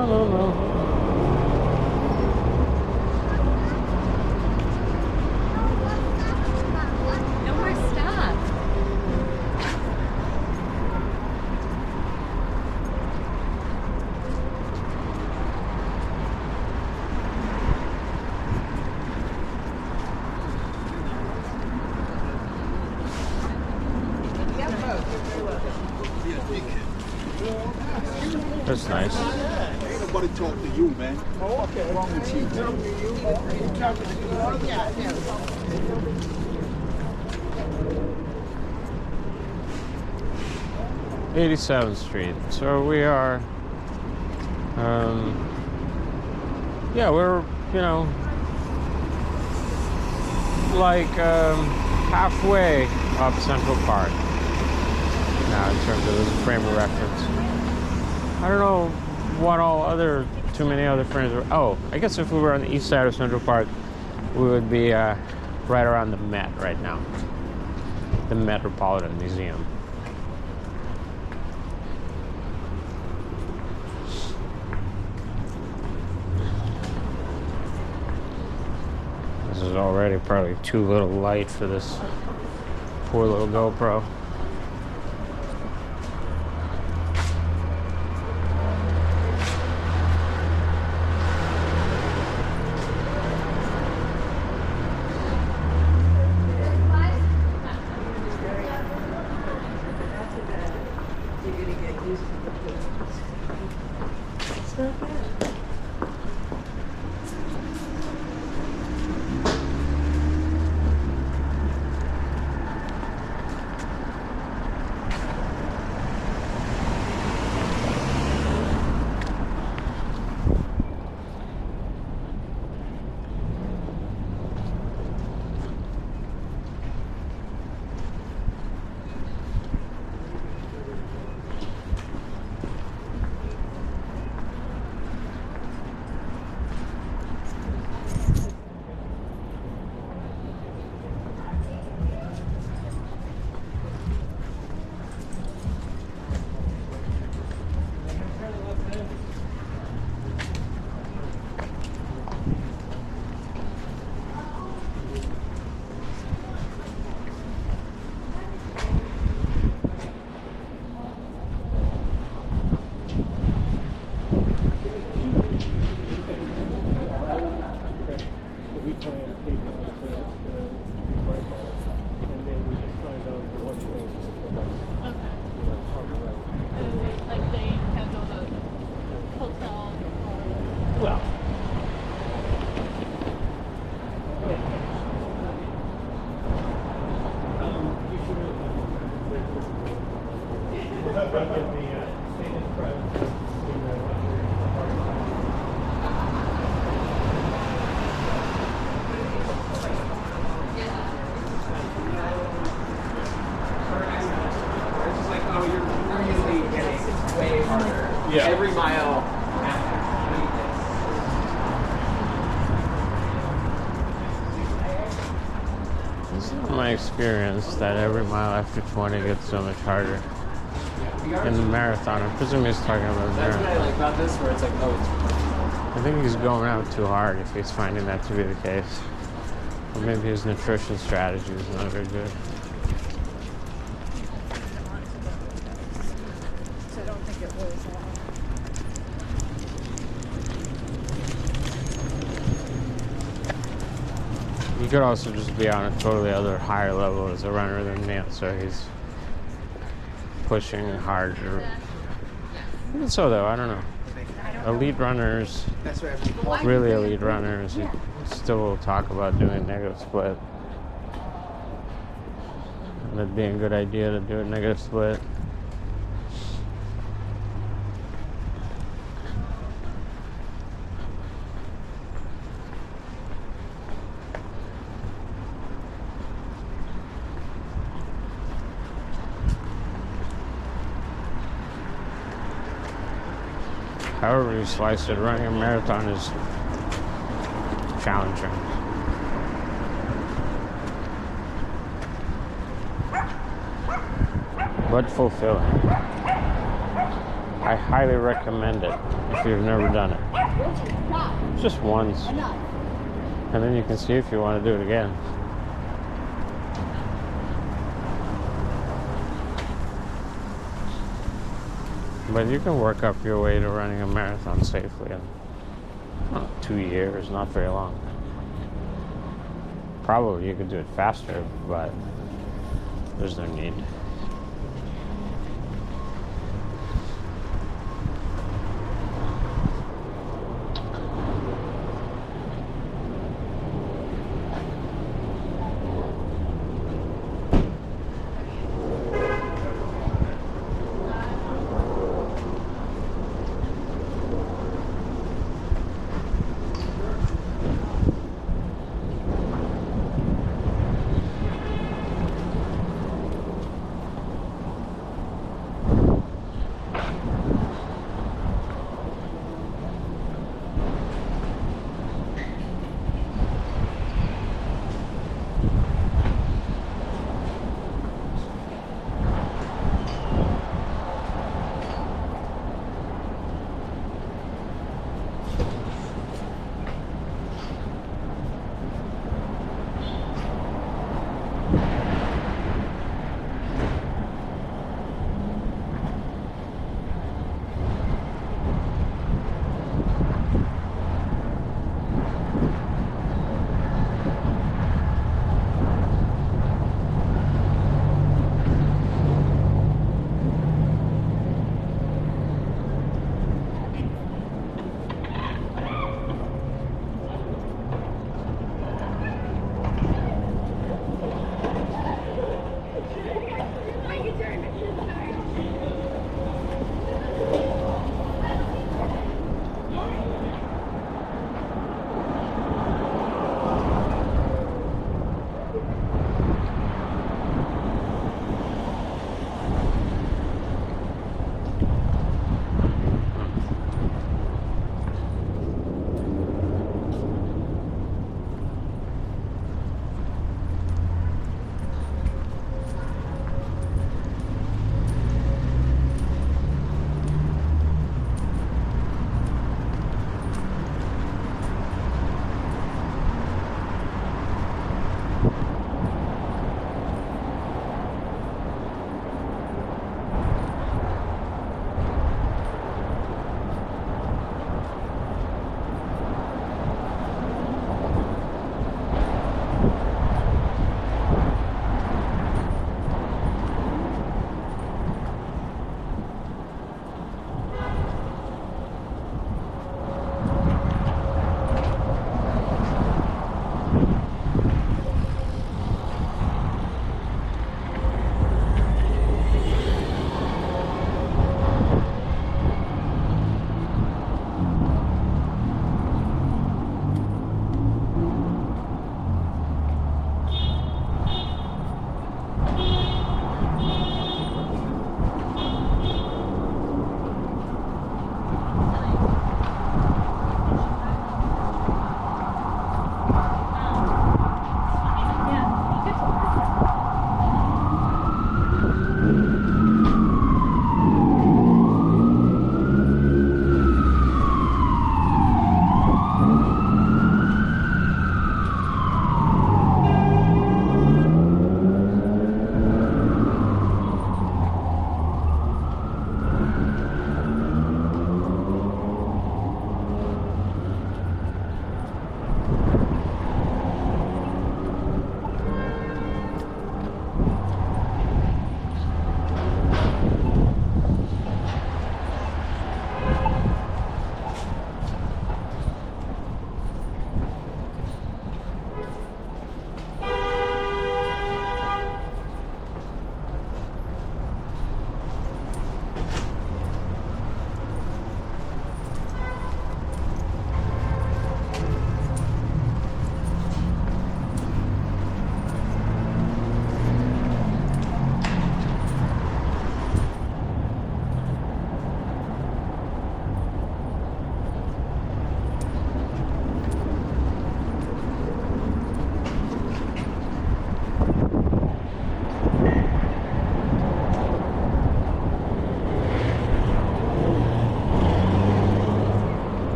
No more stuff. That's nice. Ain't nobody talk to you, man. Oh, okay. What's wrong with you? Yeah. 87th Street. So we are, yeah, we're, you know, like halfway up Central Park now in terms of this frame of reference. I don't know what too many other frames are. Oh, I guess if we were on the east side of Central Park, we would be right around the Met right now, the Metropolitan Museum. This is already probably too little light for this poor little GoPro. Like they handle the hotel. Well. Yeah. Every mile. This is my experience that every mile after 20 gets so much harder. In the marathon, I presume he's talking about the That's what I marathon. like about this, where it's like, oh, I think he's going out too hard if he's finding that to be the case. Or maybe his nutrition strategy is not very good. So I don't think it was He could also just be on a totally other higher level as a runner than me, so he's pushing harder. Even so though, I don't know. Elite runners, really elite runners, you still will talk about doing a negative split. And it'd be a good idea to do a negative split. However you slice it, running a marathon is challenging. But fulfilling. I highly recommend it if you've never done it. Just once. And then you can see if you want to do it again. But you can work up your way to running a marathon safely in 2 years, not very long. Probably you could do it faster, but there's no need.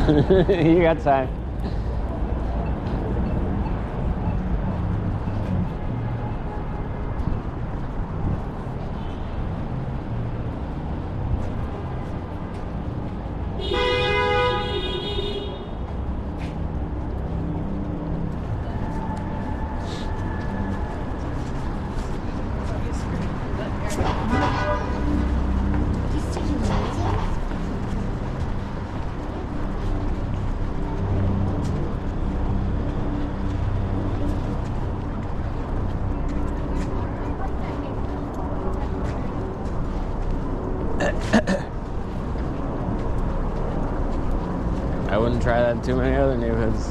You got time. He's taking meetings. I wouldn't try that in too many other neighborhoods.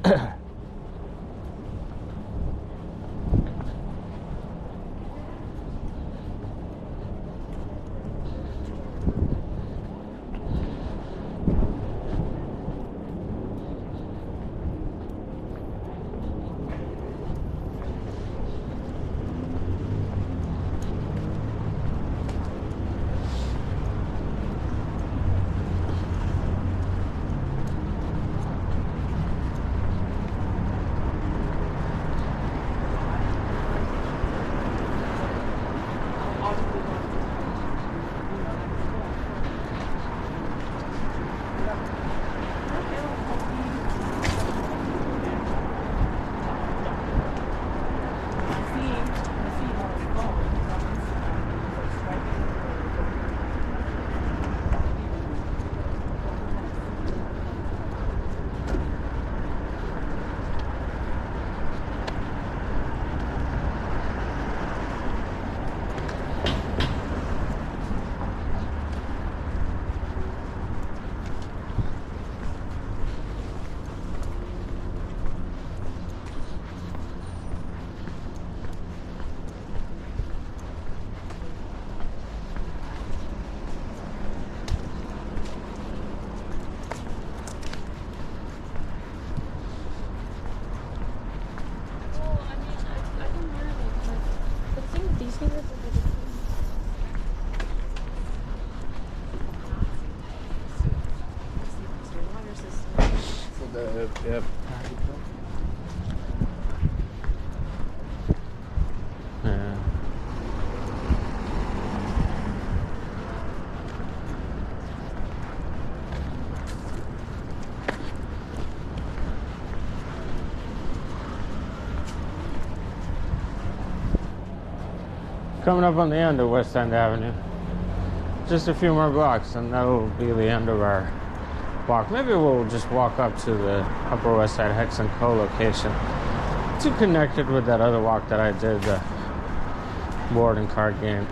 Yep. Yeah. Coming up on the end of West End Avenue. Just a few more blocks and that'll be the end of our walk. Maybe we'll just walk up to the Upper West Side Hex & Co. location. Too connected with that other walk that I did, the board and card game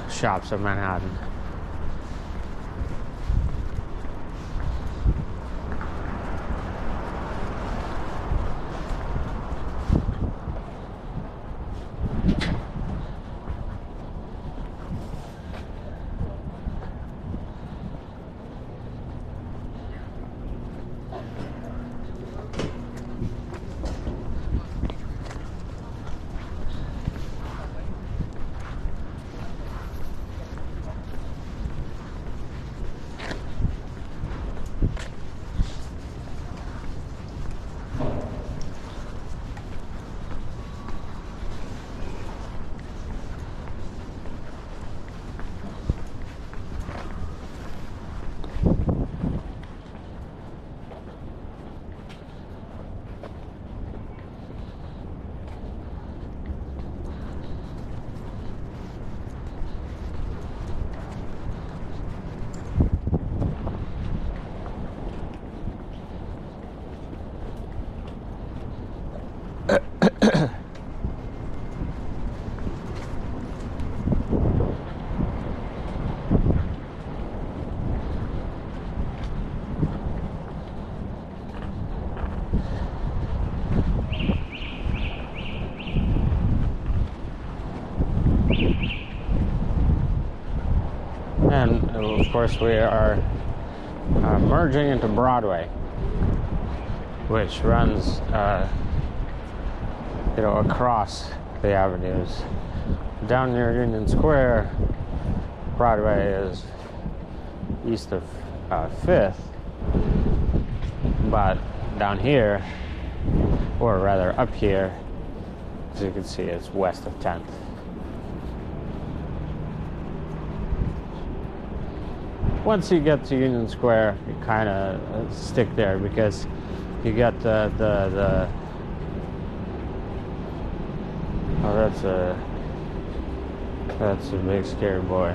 shops of Manhattan. And of course we are merging into Broadway, which runs across the avenues. Down near Union Square, Broadway is east of 5th, but down here, or rather up here, as you can see, it's west of 10th. Once you get to Union Square, you kind of stick there because you get oh, that's a big scary boy.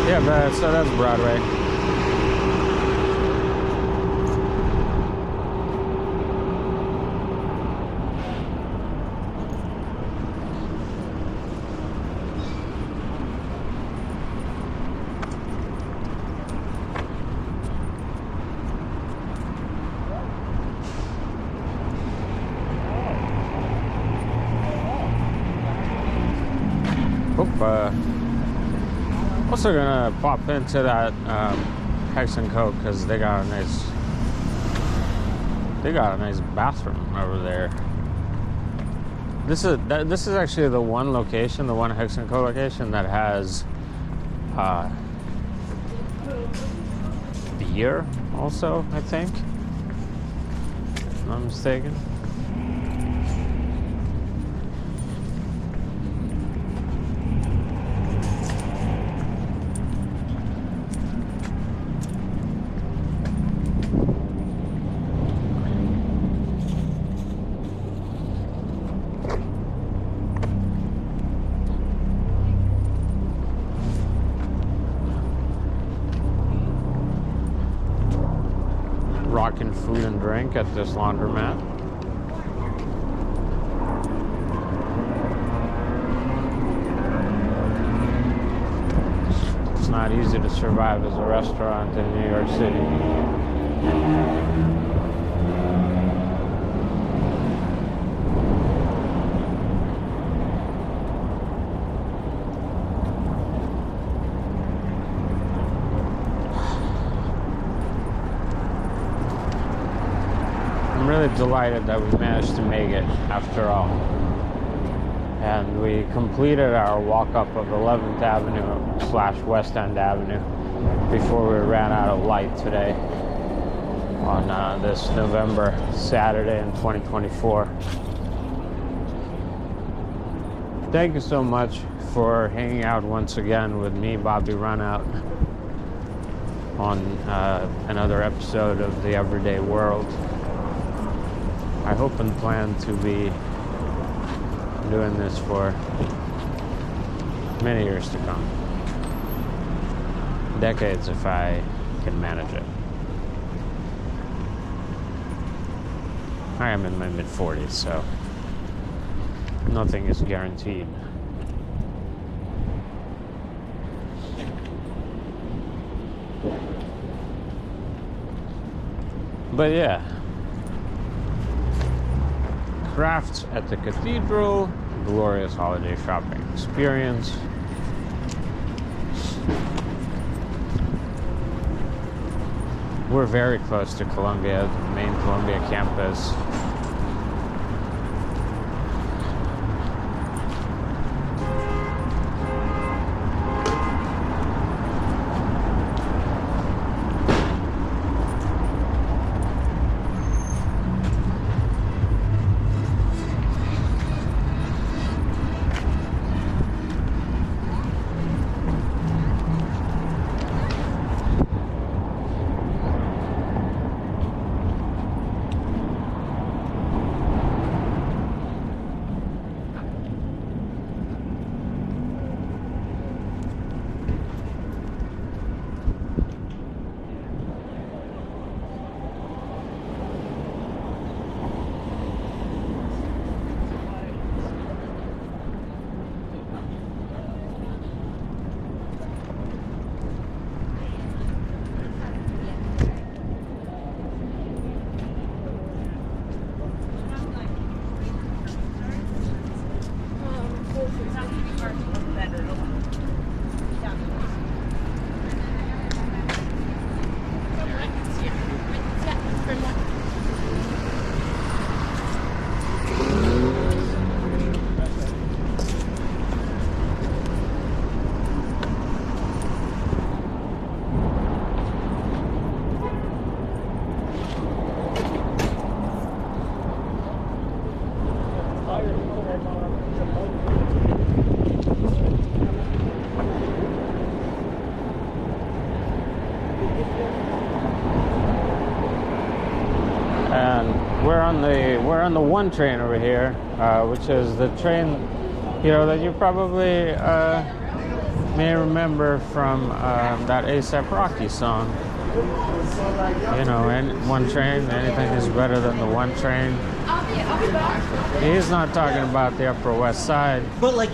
Yeah, but so that's Broadway. But also gonna pop into that Hex and Coke because they got a nice bathroom over there. This is actually the one location, the one Hex and Coke location that has beer also, I think. If I'm not mistaken. Rockin' food and drink at this laundromat. It's not easy to survive as a restaurant in New York City. I'm really delighted that we managed to make it after all. And we completed our walk up of 11th Avenue / West End Avenue before we ran out of light today on this November Saturday in 2024. Thank you so much for hanging out once again with me, Bobby Runout, on another episode of The Everyday World. I hope and plan to be doing this for many years to come. Decades if I can manage it. I am in my mid-40s, so nothing is guaranteed. But yeah. Crafts at the Cathedral, glorious holiday shopping experience. We're very close to Columbia, the main Columbia campus. We're on the one train over here, which is the train, that you probably may remember from that A$AP Rocky song. One train, anything is better than the one train. He's not talking about the Upper West Side. But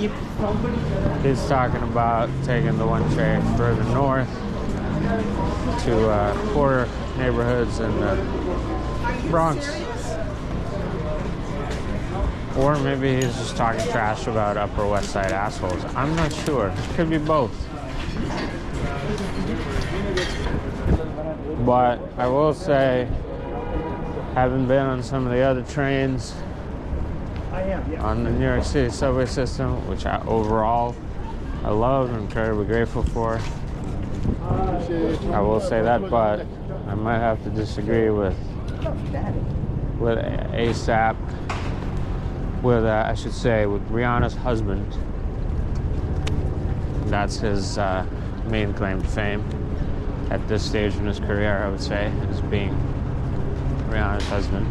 He's talking about taking the one train further north to poorer neighborhoods in the Bronx. Or maybe he's just talking trash about Upper West Side assholes. I'm not sure. Could be both. But I will say, having been on some of the other trains on the New York City subway system, which I love and incredibly grateful for. I will say that, but I might have to disagree with ASAP. I should say, with Rihanna's husband. That's his main claim to fame at this stage in his career, I would say, is being Rihanna's husband.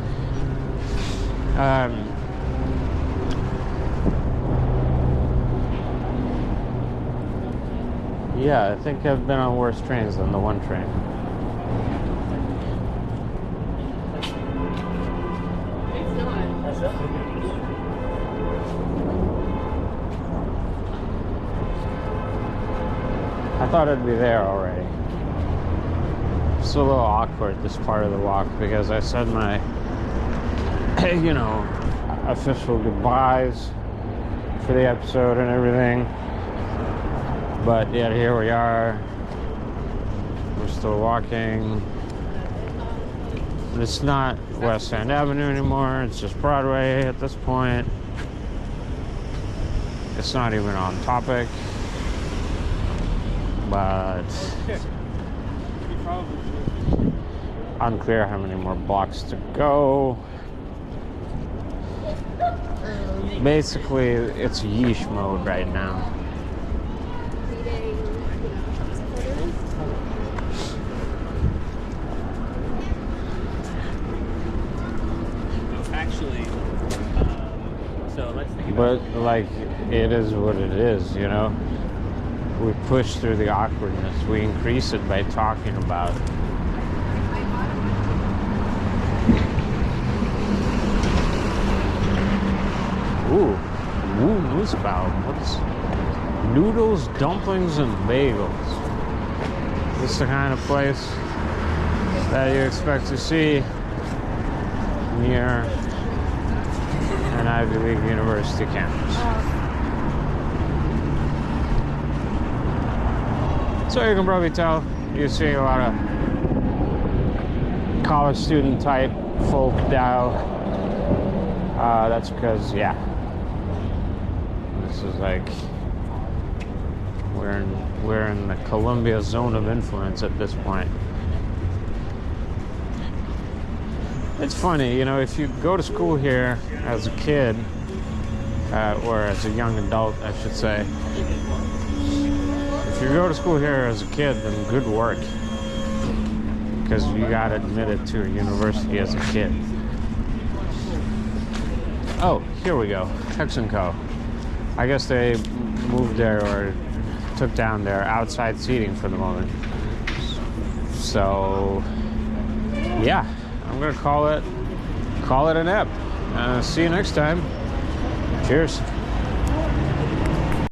Yeah, I think I've been on worse trains than the one train. It's not. I thought it'd be there already. It's a little awkward, this part of the walk, because I said my, official goodbyes for the episode and everything. But yet here we are. We're still walking. It's not West End Avenue anymore. It's just Broadway at this point. It's not even on topic. But unclear how many more blocks to go. Basically, it's yeesh mode right now. Actually, so let's think about But like, it is what it is, you know? We push through the awkwardness. We increase it by talking about it. Ooh, moose bow. What's noodles, dumplings, and bagels? This is the kind of place that you expect to see near an Ivy League university campus. So you can probably tell you see a lot of college student type folk now. That's because, yeah, this is like we're in the Columbia zone of influence at this point. It's funny, you know, if you go to school here as a kid, or as a young adult, I should say. If you go to school here as a kid, then good work, because you got admitted to a university as a kid. Oh, here we go. X & Co. I guess they moved there or took down their outside seating for the moment. So, yeah, I'm gonna call it an ep. See you next time. Cheers.